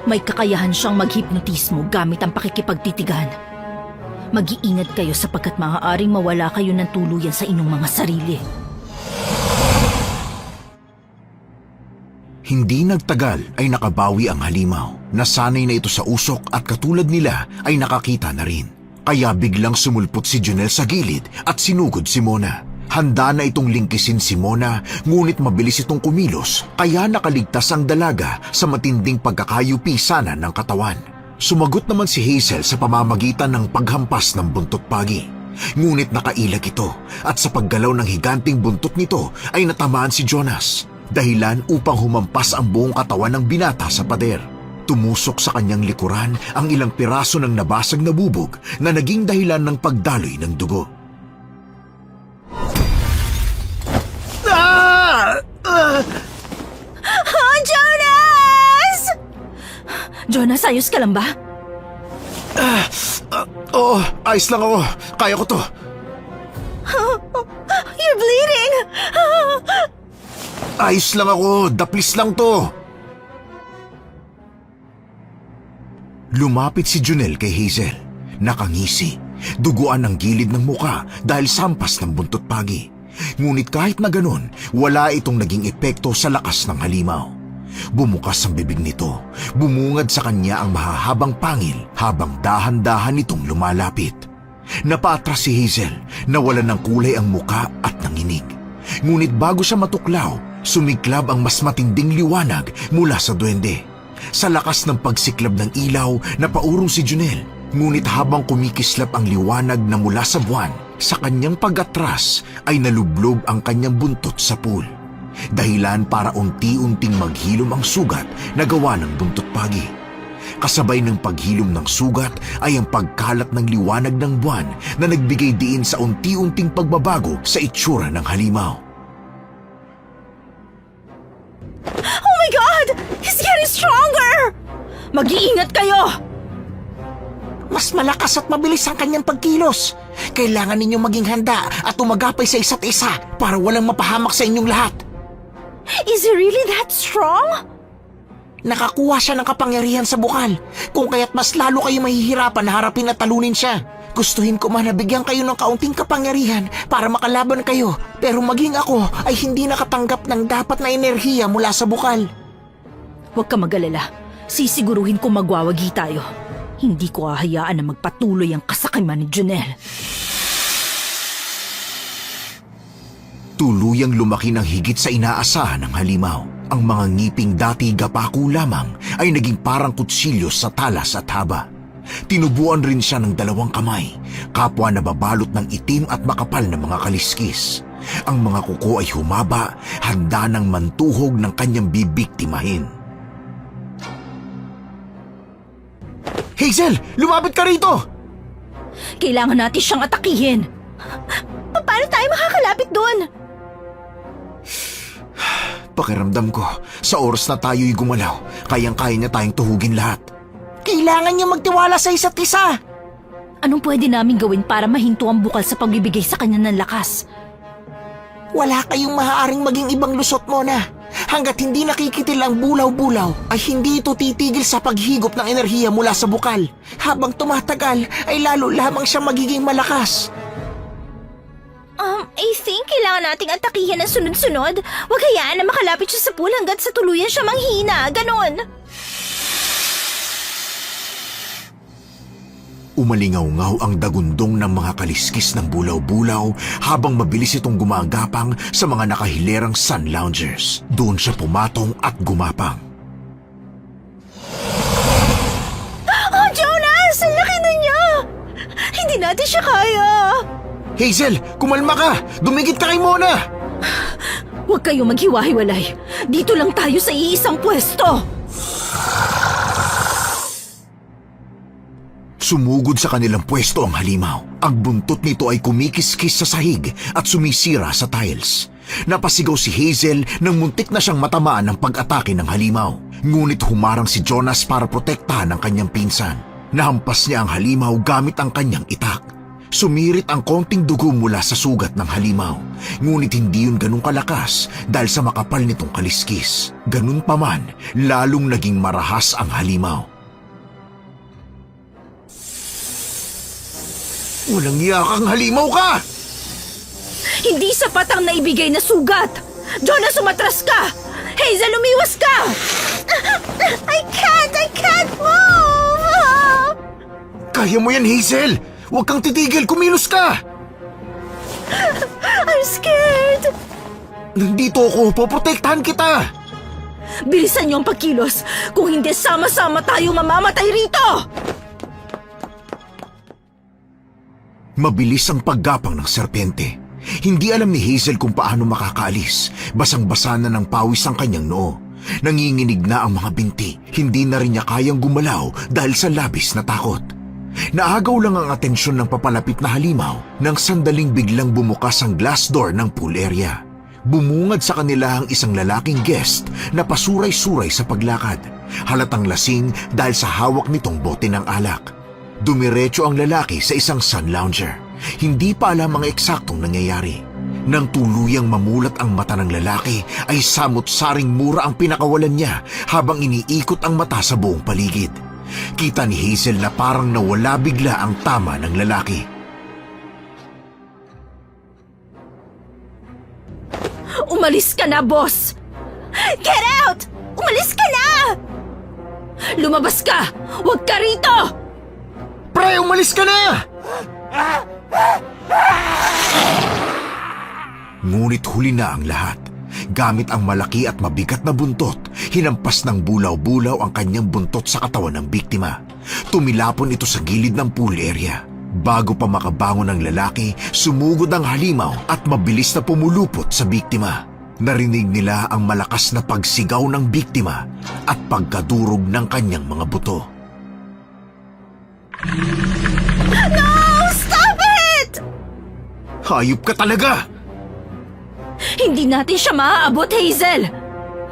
May kakayahan siyang maghipnotismo gamit ang pakikipagtitigan. Mag-iingat kayo sapagkat maaaring mawala kayo ng tuluyan sa inyong mga sarili. Hindi nagtagal ay nakabawi ang halimaw. Nasanay na ito sa usok at katulad nila ay nakakita na rin. Kaya biglang sumulpot si Junel sa gilid at sinugod si Mona. Handa na itong lingkisin si Mona, ngunit mabilis itong kumilos kaya nakaligtas ang dalaga sa matinding pagkakayupi sana ng katawan. Sumagot naman si Hazel sa pamamagitan ng paghampas ng buntot pagi. Ngunit nakailag ito at sa paggalaw ng higanting buntot nito ay natamaan si Jonas. Dahilan upang humampas ang buong katawan ng binata sa pader. Tumusok sa kanyang likuran ang ilang piraso ng nabasag na bubog na naging dahilan ng pagdaloy ng dugo. Oh, Jonas! Jonas, ayos ka lang ba? Oo, ayos lang ako. Kaya ko to. You're bleeding! Ayos lang ako. Daplis lang to. Lumapit si Junel kay Hazel. Nakangisi. Duguan ang gilid ng muka dahil sampas ng buntot pagi. Ngunit kahit na ganun, wala itong naging epekto sa lakas ng halimaw. Bumukas ang bibig nito. Bumungad sa kanya ang mahahabang pangil habang dahan-dahan itong lumalapit. Napaatras si Hazel, nawalan ng kulay ang muka at nanginig. Ngunit bago siya matuklaw, sumiklab ang mas matinding liwanag mula sa duwende. Sa lakas ng pagsiklab ng ilaw, napaurong si Junel. Ngunit habang kumikislap ang liwanag na mula sa buwan, sa kanyang pag-atras ay nalublob ang kanyang buntot sa pool. Dahilan para unti-unting maghilom ang sugat na gawa ng buntot pagi. Kasabay ng paghilom ng sugat ay ang pagkalat ng liwanag ng buwan na nagbigay diin sa unti-unting pagbabago sa itsura ng halimaw. Oh my God! He's getting stronger! Mag-iingat kayo! Mas malakas at mabilis ang kanyang pagkilos. Kailangan ninyong maging handa at umagapay sa isa't isa para walang mapahamak sa inyong lahat. Is he really that strong? Nakakuha siya ng kapangyarihan sa bukal, kung kaya't mas lalo kayo mahihirapan na harapin at talunin siya. Gustuhin ko man na bigyan kayo ng kaunting kapangyarihan para makalaban kayo, pero maging ako ay hindi nakatanggap ng dapat na enerhiya mula sa bukal. Huwag ka mag-alala. Sisiguruhin ko magwawagi tayo. Hindi ko hahayaan na magpatuloy ang kasakiman ni Jonel. Tuluyang lumaki ng higit sa inaasahan ng halimaw. Ang mga ngiping dati gapako lamang ay naging parang kutsilyo sa talas at haba. Tinubuan rin siya ng 2 kamay, kapwa na babalot ng itim at makapal na mga kaliskis. Ang mga kuko ay humaba, handa ng mantuhog ng kanyang bibiktimahin. Hazel! Lumapit ka rito! Kailangan natin siyang atakihin. Paano tayo makakalapit doon? Pakiramdam ko, sa oras na tayo'y gumalaw, kayang-kaya niya tayong tuhugin lahat. Kailangan niyo magtiwala sa isa't isa. Anong pwede namin gawin para mahinto ang bukal sa pagbibigay sa kanya ng lakas? Wala kayong maaaring maging ibang lusot, Mona. Hanggat hindi nakikitil ang bulaw-bulaw, ay hindi ito titigil sa paghigop ng enerhiya mula sa bukal. Habang tumatagal, ay lalo lamang siya magiging malakas. I think kailangan nating atakihin ng sunod-sunod. Huwag hayaan na makalapit siya sa pool hanggat sa tuluyan siya manghina. Ganon. Umalingaw-ngaw ang dagundong ng mga kaliskis ng bulaw-bulaw habang mabilis itong gumagapang sa mga nakahilerang sun loungers. Doon siya pumatong at gumapang. Oh, Jonas! Ang laki na niya! Hindi natin siya kaya. Hazel, kumalma ka! Dumigit ka kay Mona! Huwag kayong maghiwa-hiwalay. Dito lang tayo sa iisang pwesto. Sumugod sa kanilang pwesto ang halimaw. Ang buntot nito ay kumikiskis sa sahig at sumisira sa tiles. Napasigaw si Hazel nang muntik na siyang matamaan ng pag-atake ng halimaw. Ngunit humarang si Jonas para protektahan ang kanyang pinsan. Nahampas niya ang halimaw gamit ang kanyang itak. Sumirit ang konting dugo mula sa sugat ng halimaw. Ngunit hindi yun ganun kalakas dahil sa makapal nitong kaliskis. Ganun pa man, lalong naging marahas ang halimaw. Walang iyakang halimaw ka! Hindi sapat ang naibigay na sugat. Jonas, umatras ka! Hazel, umiwas ka! I can't move! Kaya mo yan, Hazel! Huwag kang titigil, kumilos ka! I'm scared! Nandito ako, poprotektahan kita! Bilisan niyo ang pagkilos. Kung hindi, sama-sama tayo mamamatay rito! Mabilis ang paggapang ng serpente. Hindi alam ni Hazel kung paano makakaalis. Basang-basa na ng pawis ang kanyang noo. Nanginginig na ang mga binti. Hindi na rin niya kayang gumalaw dahil sa labis na takot. Naagaw lang ang atensyon ng papalapit na halimaw nang sandaling biglang bumukas ang glass door ng pool area. Bumungad sa kanila ang isang lalaking guest na pasuray-suray sa paglakad. Halatang lasing dahil sa hawak nitong bote ng alak. Dumiretso ang lalaki sa isang sun lounger. Hindi pa alam ang eksaktong nangyayari. Nang tuluyang mamulat ang mata ng lalaki, ay samot-saring mura ang pinakawalan niya habang iniikot ang mata sa buong paligid. Kita ni Hazel na parang nawala bigla ang tama ng lalaki. Umalis ka na, boss! Get out! Umalis ka na! Lumabas ka! Huwag ka rito! Pre, umalis ka na! Ngunit huli na ang lahat. Gamit ang malaki at mabigat na buntot, hinampas ng bulaw-bulaw ang kanyang buntot sa katawan ng biktima. Tumilapon ito sa gilid ng pool area. Bago pa makabangon ang lalaki, sumugod ang halimaw at mabilis na pumulupot sa biktima. Narinig nila ang malakas na pagsigaw ng biktima at pagkadurog ng kanyang mga buto. No! Stop it! Hayop ka talaga! Hindi natin siya maaabot, Hazel!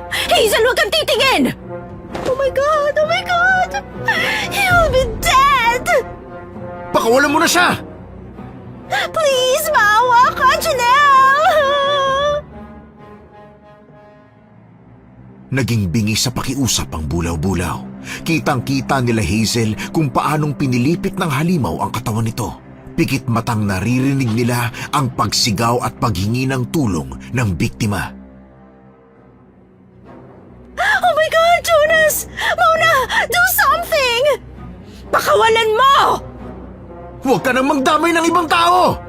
Hazel, huwag kang titingin! Oh my God! Oh my God! He'll be dead! Pakawalan mo na siya! Please, maawa ka, Janelle! Naging bingi sa pakiusap ang bulaw-bulaw. Kitang-kita nila Hazel kung paanong pinilipit ng halimaw ang katawan nito. Pikit matang naririnig nila ang pagsigaw at paghingi ng tulong ng biktima. Oh my God, Jonas! Mona, do something! Pakawalan mo! Huwag ka nang magdamay ng ibang tao!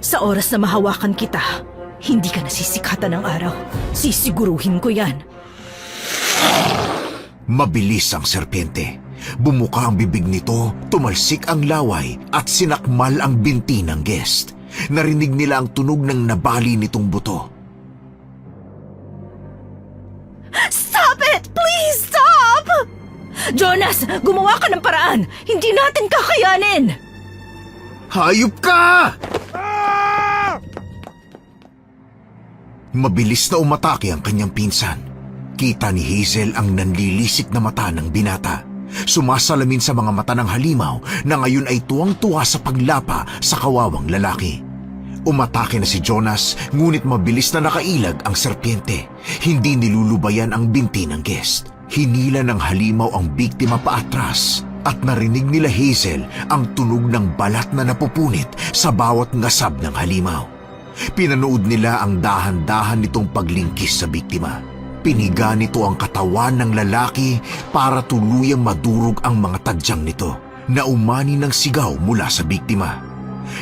Sa oras na mahawakan kita, hindi ka nasisikatan ng araw. Sisiguruhin ko yan. Mabilis ang serpente. Bumuka ang bibig nito, tumalsik ang laway at sinakmal ang binti ng guest. Narinig nila ang tunog ng nabali nitong buto. Stop it! Please stop! Jonas, gumawa ka ng paraan! Hindi natin kakayanin! Hayop ka! Mabilis na umatake ang kanyang pinsan. Kita ni Hazel ang nanlilisik na mata ng binata. Sumasalamin sa mga mata ng halimaw na ngayon ay tuwang-tuwa sa paglapa sa kawawang lalaki. Umatake na si Jonas, ngunit mabilis na nakailag ang serpiente. Hindi nilulubayan ang binti ng guest. Hinila ng halimaw ang biktima paatras at narinig nila Hazel ang tunog ng balat na napupunit sa bawat ngasab ng halimaw. Pinanood nila ang dahan-dahan nitong paglingkis sa biktima. Piniga nito ang katawan ng lalaki para tuluyang madurog ang mga tadyang nito. Naumani ng sigaw mula sa biktima.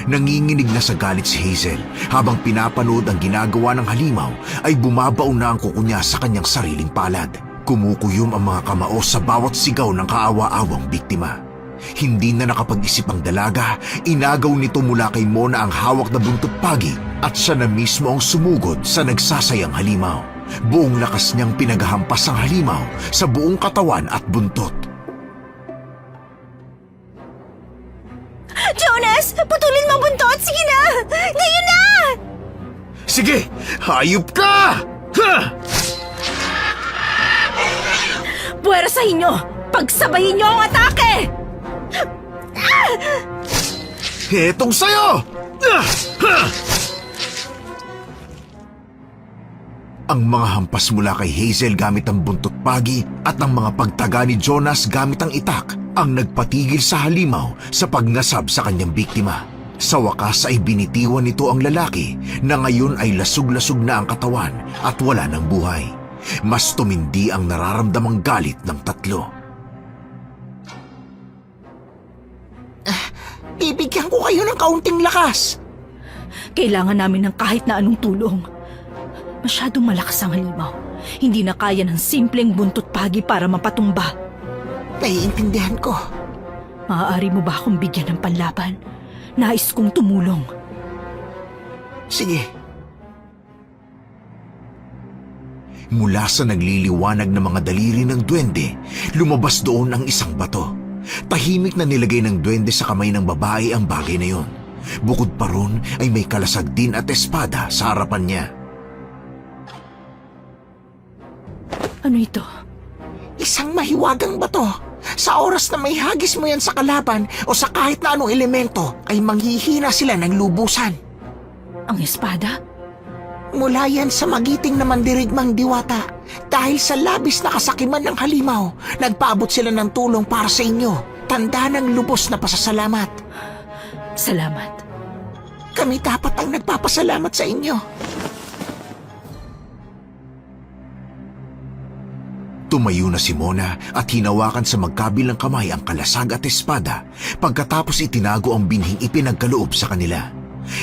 Nanginginig na sa galit si Hazel. Habang pinapanood ang ginagawa ng halimaw ay bumabaon na ang kuko niya sa kanyang sariling palad. Kumukuyom ang mga kamao sa bawat sigaw ng kaawa-awang biktima. Hindi na nakapag-isip ang dalaga, inagaw nito mula kay Mona ang hawak na buntot pagi at siya na mismo ang sumugod sa nagsasayang halimaw. Buong lakas niyang pinaghampas ang halimaw sa buong katawan at buntot. Jonas, putulin mo ang buntot! Sige na! Ngayon na! Sige, hayop ka! Ha! Puwersahin nyo! Pagsabayin nyo ang atake! Hetong sayo! Ah! Ha! Ang mga hampas mula kay Hazel gamit ang buntot pagi at ang mga pagtaga ni Jonas gamit ang itak ang nagpatigil sa halimaw sa pagngasab sa kanyang biktima. Sa wakas ay binitiwan nito ang lalaki na ngayon ay lasug-lasug na ang katawan at wala ng buhay. Mas tumindi ang nararamdamang galit ng tatlo. Bibigyan ko kayo ng kaunting lakas. Kailangan namin ng kahit na anong tulong. Masyadong malakas ang halimaw. Hindi na kaya ng simpleng buntot pagi para mapatumba. Naiintindihan ko. Maaari mo ba akong bigyan ng panlaban? Nais kong tumulong. Sige. Mula sa nagliliwanag na mga daliri ng duwende, lumabas doon ang isang bato. Tahimik na nilagay ng duwende sa kamay ng babae ang bagay na yon. Bukod pa ron ay may kalasag din at espada sa harapan niya. Ano ito? Isang mahiwagang bato. Sa oras na may hagis mo yan sa kalaban o sa kahit na anong elemento, ay manghihina sila ng lubusan. Ang espada? Mula yan sa magiting na mandirigmang diwata. Dahil sa labis na kasakiman ng halimaw, nagpaabot sila ng tulong para sa inyo. Tanda ng lubos na pasasalamat. Salamat. Kami dapat ang nagpapasalamat sa inyo. Tumayo na si Mona at hinawakan sa magkabilang kamay ang kalasag at espada pagkatapos itinago ang binhing ipinagkaloob sa kanila.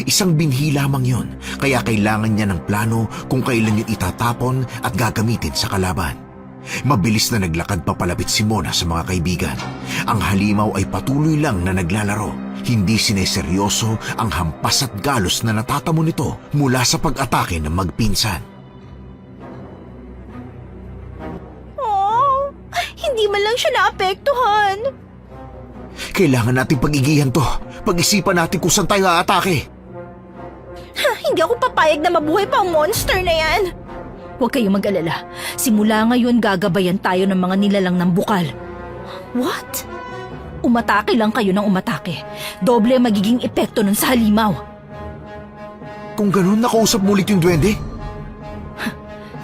Isang binhi lamang yon, kaya kailangan niya ng plano kung kailan yun itatapon at gagamitin sa kalaban. Mabilis na naglakad papalapit si Mona sa mga kaibigan. Ang halimaw ay patuloy lang na naglalaro. Hindi sineseryoso ang hampas at galos na natatamo nito mula sa pag-atake ng magpinsan. Oh, hindi man lang siya naapektuhan. Kailangan nating pag-igihan to. Pag-isipan natin kung saan tayo aatake. Hindi ako papayag na mabuhay pa ang monster na yan. Huwag kayong mag-alala. Simula ngayon gagabayan tayo ng mga nilalang ng bukal. What? Umatake lang kayo ng umatake. Doble ang magiging epekto nun sa halimaw. Kung ganun, nakausap mo ulit yung duwende?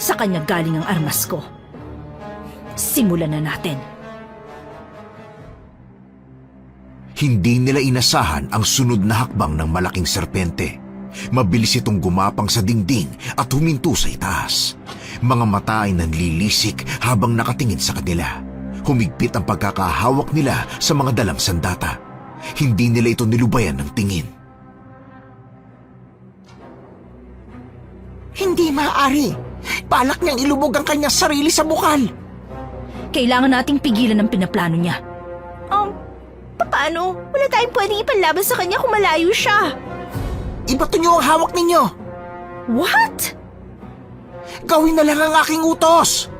Sa kanya galing ang armas ko. Simulan na natin. Hindi nila inasahan ang sunod na hakbang ng malaking serpente. Mabilis itong gumapang sa dingding at huminto sa itaas. Mga mata ay nanlilisik habang nakatingin sa kanila. Humigpit ang pagkakahawak nila sa mga dalang sandata. Hindi nila ito nilubayan ng tingin. Hindi maaari. Balak niyang ilubog ang kanyang sarili sa bukal. Kailangan nating pigilan ang pinaplano niya. Paano? Wala tayong pwedeng ipanlaban sa kanya kung malayo siya. Ibato niyo ang hawak ninyo. What? Gawin na lang ang aking utos.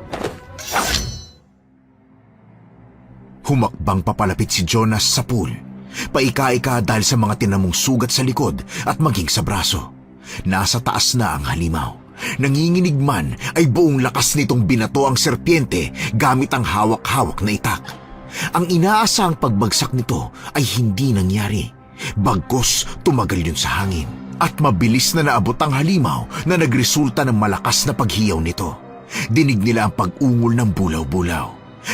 Humakbang papalapit si Jonas sa pool. Paika-ika dahil sa mga tinamong sugat sa likod at maging sa braso. Nasa taas na ang halimaw. Nanginginig man ay buong lakas nitong binato ang serpiente gamit ang hawak-hawak na itak. Ang inaasang pagbagsak nito ay hindi nangyari. Bagkus tumagal yun sa hangin. At mabilis na naabot ang halimaw na nagresulta ng malakas na paghiyaw nito. Dinig nila ang pag-ungol ng bulaw-bulaw.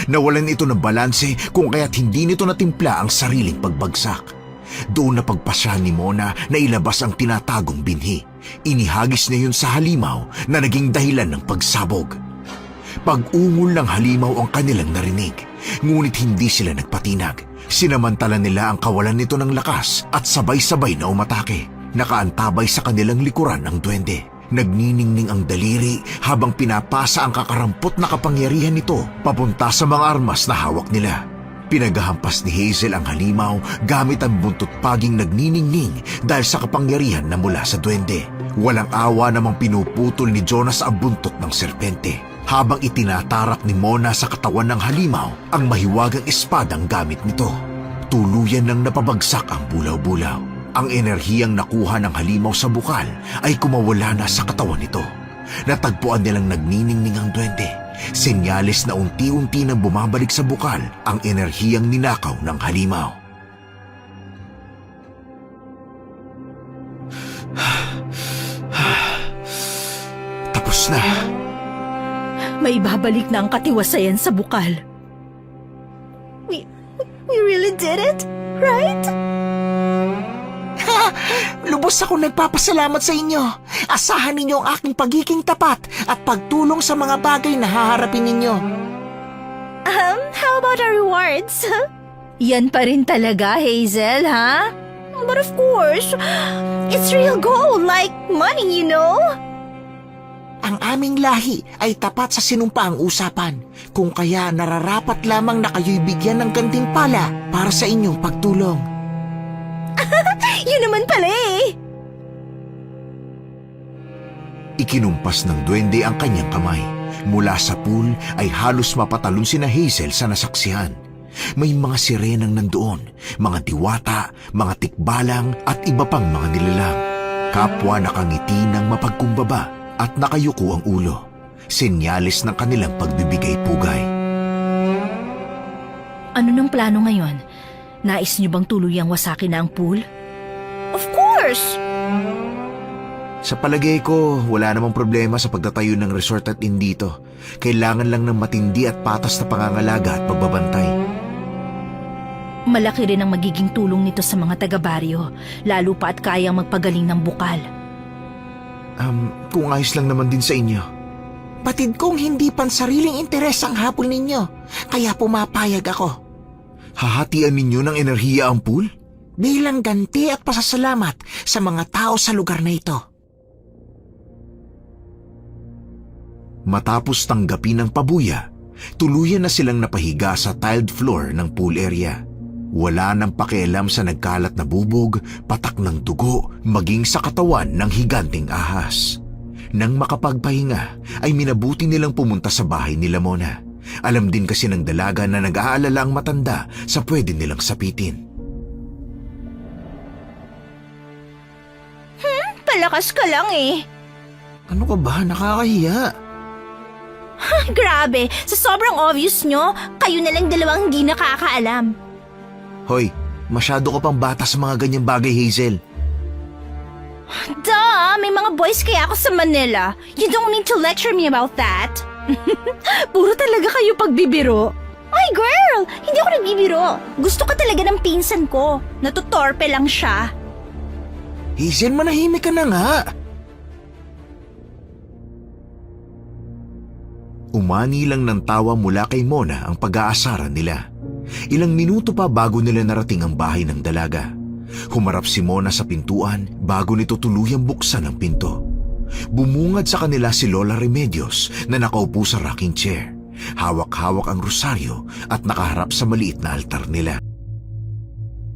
Nawalan ito ng balanse kung kaya't hindi nito natimpla ang sariling pagbagsak. Doon na pagpasyahan ni Mona na ilabas ang tinatagong binhi. Inihagis niya yun sa halimaw na naging dahilan ng pagsabog. Pag-ungol ng halimaw ang kanilang narinig, ngunit hindi sila nagpatinag. Sinamantala nila ang kawalan nito ng lakas at sabay-sabay na umatake. Nakaantabay sa kanilang likuran ang duwende. Nagniningning ang daliri habang pinapasa ang kakarampot na kapangyarihan nito papunta sa mga armas na hawak nila. Pinagahampas ni Hazel ang halimaw gamit ang buntot paging nagniningning dahil sa kapangyarihan na mula sa duwende. Walang awa namang pinuputol ni Jonas ang buntot ng serpente habang itinatarak ni Mona sa katawan ng halimaw ang mahiwagang espadang gamit nito. Tuluyan nang napabagsak ang bulaw-bulaw. Ang enerhiyang nakuha ng halimaw sa bukal ay kumawala na sa katawan nito. Natagpuan nilang nagniningning ang duwende. Senyales na unti-unti nang bumabalik sa bukal ang enerhiyang ninakaw ng halimaw. Tapos na. May babalik na ang katiwasayan sa bukal. We really did it, right? Lubos ako nagpapasalamat sa inyo. Asahan ninyo ang aking pagiging tapat at pagtulong sa mga bagay na haharapin ninyo. How about our rewards? Yan pa rin talaga, Hazel, ha? But of course, it's real gold, like money, you know? Ang aming lahi ay tapat sa sinumpaang usapan. Kung kaya nararapat lamang na kayo'y bigyan ng gantimpala para sa inyong pagtulong. Yun naman pala eh! Ikinumpas ng duwende ang kanyang kamay. Mula sa pool ay halos mapatalon sina Hazel sa nasaksihan. May mga sirenang nandoon, mga diwata, mga tikbalang at iba pang mga nilalang. Kapwa nakangiti ng mapagkumbaba at nakayuko ang ulo. Senyales ng kanilang pagbibigay-pugay. Ano nang plano ngayon? Nais niyo bang tuluyang wasakin na ang pool? Of course! Sa palagay ko, wala namang problema sa pagtatayo ng resort at inn dito. Kailangan lang ng matindi at patas na pangangalaga at pagbabantay. Malaki rin ang magiging tulong nito sa mga taga-baryo, lalo pa at kayang magpagaling ng bukal. Kung ayos lang naman din sa inyo. Batid kong hindi pansariling interes ang habol ninyo, kaya pumapayag ako. Hahatian ninyo ng enerhiya ang pool? Bilang ganti at pasasalamat sa mga tao sa lugar na ito. Matapos tanggapin ang pabuya, tuluyan na silang napahiga sa tiled floor ng pool area. Wala nang pakialam sa nagkalat na bubog, patak ng dugo, maging sa katawan ng higanting ahas. Nang makapagpahinga, ay minabuti nilang pumunta sa bahay nila Mona. Alam din kasi ng dalaga na nag-aalala ang matanda sa pwede nilang sapitin. Palakas ka lang eh. Ano ka ba? Nakakahiya. Grabe, sa sobrang obvious nyo, kayo na lang dalawang hindi nakakaalam. Hoy, masyado ka pang bata sa mga ganyang bagay, Hazel. Duh, may mga boys kaya ako sa Manila. You don't need to lecture me about that. Puro talaga kayo pagbibiro. Ay girl, hindi ako nagbibiro. Gusto ka talaga ng pinsan ko. Natutorpe lang siya. Hazel, manahimik ka na nga. Umani lang ng tawa mula kay Mona ang pag-aasaran nila. Ilang minuto pa bago nila narating ang bahay ng dalaga. Humarap si Mona sa pintuan bago nito tuluyang buksan ang pinto. Bumungad sa kanila si Lola Remedios na nakaupo sa rocking chair. Hawak-hawak ang rosaryo at nakaharap sa maliit na altar nila.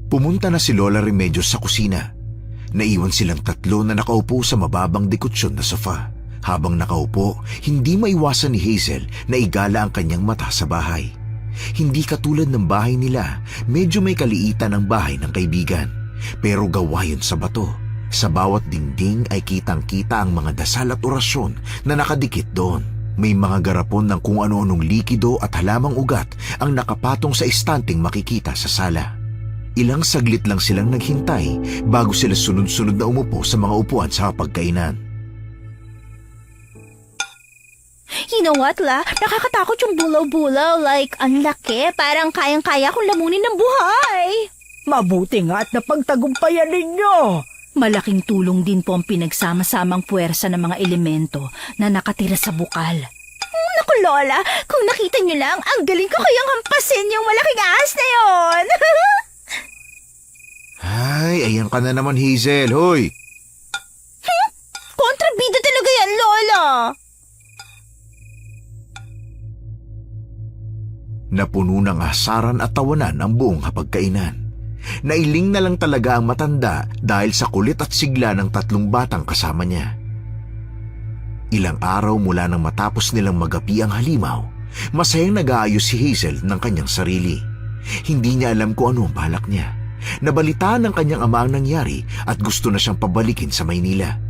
Pumunta na si Lola Remedios sa kusina. Naiwan silang tatlo na nakaupo sa mababang dikutsyon na sofa. Habang nakaupo, hindi maiwasan ni Hazel na igala ang kanyang mata sa bahay. Hindi katulad ng bahay nila, medyo may kaliitan ang bahay ng kaibigan. Pero gawa yun sa bato. Sa bawat dingding ay kitang-kita ang mga dasal at orasyon na nakadikit doon. May mga garapon ng kung ano-anong likido at halamang ugat ang nakapatong sa estanting makikita sa sala. Ilang saglit lang silang naghintay bago sila sunod-sunod na umupo sa mga upuan sa pagkainan. You know what, La? Nakakatakot yung bulaw-bulaw. Like, ang laki. Parang kayang-kaya kong lamunin ng buhay. Mabuti nga at napagtagumpayan ninyo. Malaking tulong din po ang pinagsama-samang puwersa ng mga elemento na nakatira sa bukal. Naku, Lola, kung nakita niyo lang, ang galing ko kayang hampasin yung malaking ahas na yon. Ay, ayan ka na naman, Hazel. Hoy! Kontrabida talaga yan, Lola. Napuno ng asaran at tawanan ang buong hapagkainan. Nailing na lang talaga ang matanda dahil sa kulit at sigla ng tatlong batang kasama niya. Ilang araw mula nang matapos nilang magapi ang halimaw, masayang nag-aayos si Hazel ng kanyang sarili. Hindi niya alam kung ano ang balak niya. Nabalitaan ng kanyang ama ang nangyari at gusto na siyang pabalikin sa Maynila.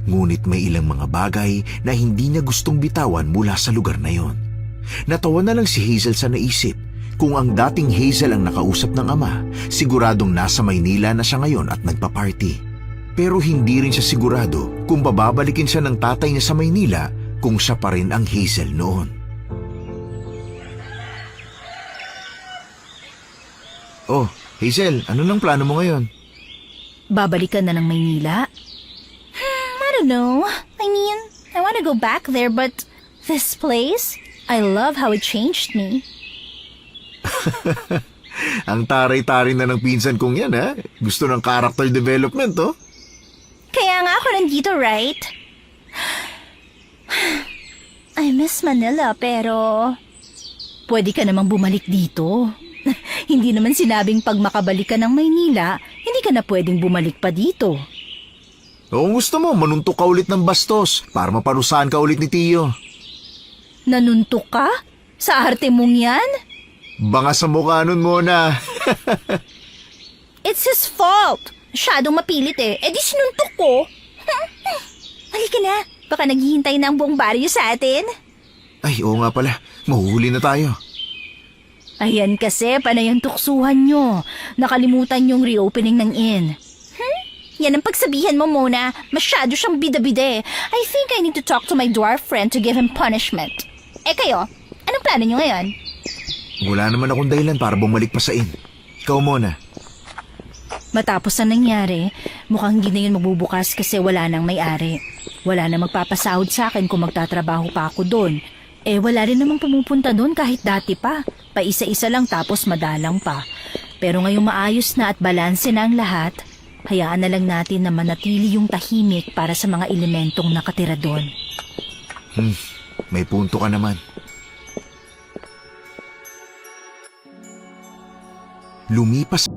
Ngunit may ilang mga bagay na hindi niya gustong bitawan mula sa lugar na yon. Natawa na lang si Hazel sa naisip. Kung ang dating Hazel ang nakausap ng ama, siguradong nasa Maynila na siya ngayon at nagpa-party. Pero hindi rin siya sigurado kung bababalikin siya ng tatay niya sa Maynila kung siya pa rin ang Hazel noon. Oh, Hazel, ano nang plano mo ngayon? Babalikan na ng Maynila? I don't know. I mean, I want to go back there, but this place, I love how it changed me. Ang taray-taray na ng pinsan kong yan, ha? Gusto ng character development, oh. Kaya nga ako nandito, right? I miss Manila, pero pwede ka namang bumalik dito. Hindi naman sinabing pag makabalik ka ng Maynila, hindi ka na pwedeng bumalik pa dito. Kung gusto mo, manuntok ka ulit ng bastos para maparusahan ka ulit ni Tio. Nanuntok ka? Sa arte mong yan? Banga sa mukha nun muna. It's his fault. Masyadong mapilit eh. Eh di sinuntok ko. Halika na. Baka naghihintay na ang buong baryo sa atin. Ay, oo nga pala. Mahuhuli na tayo. Ayan kasi, panay ang tuksuhan nyo. Nakalimutan yung reopening ng inn. Yan ang pagsabihan mo muna. Masyado siyang bida-bida eh. I think I need to talk to my dwarf friend to give him punishment. Eh kayo, anong plano nyo ngayon? Wala naman akong dahilan para bumalik pa sa inn. Ikaw muna. Matapos ang nangyari, mukhang hindi na yun magbubukas kasi wala nang may-ari. Wala na magpapasahod sa akin kung magtatrabaho pa ako doon. Eh wala rin namang pumupunta doon kahit dati pa. Paisa-isa lang tapos madalang pa. Pero ngayong maayos na at balanse na ang lahat, hayaan na lang natin na manatili yung tahimik para sa mga elementong nakatira doon. May punto ka naman. Lumipas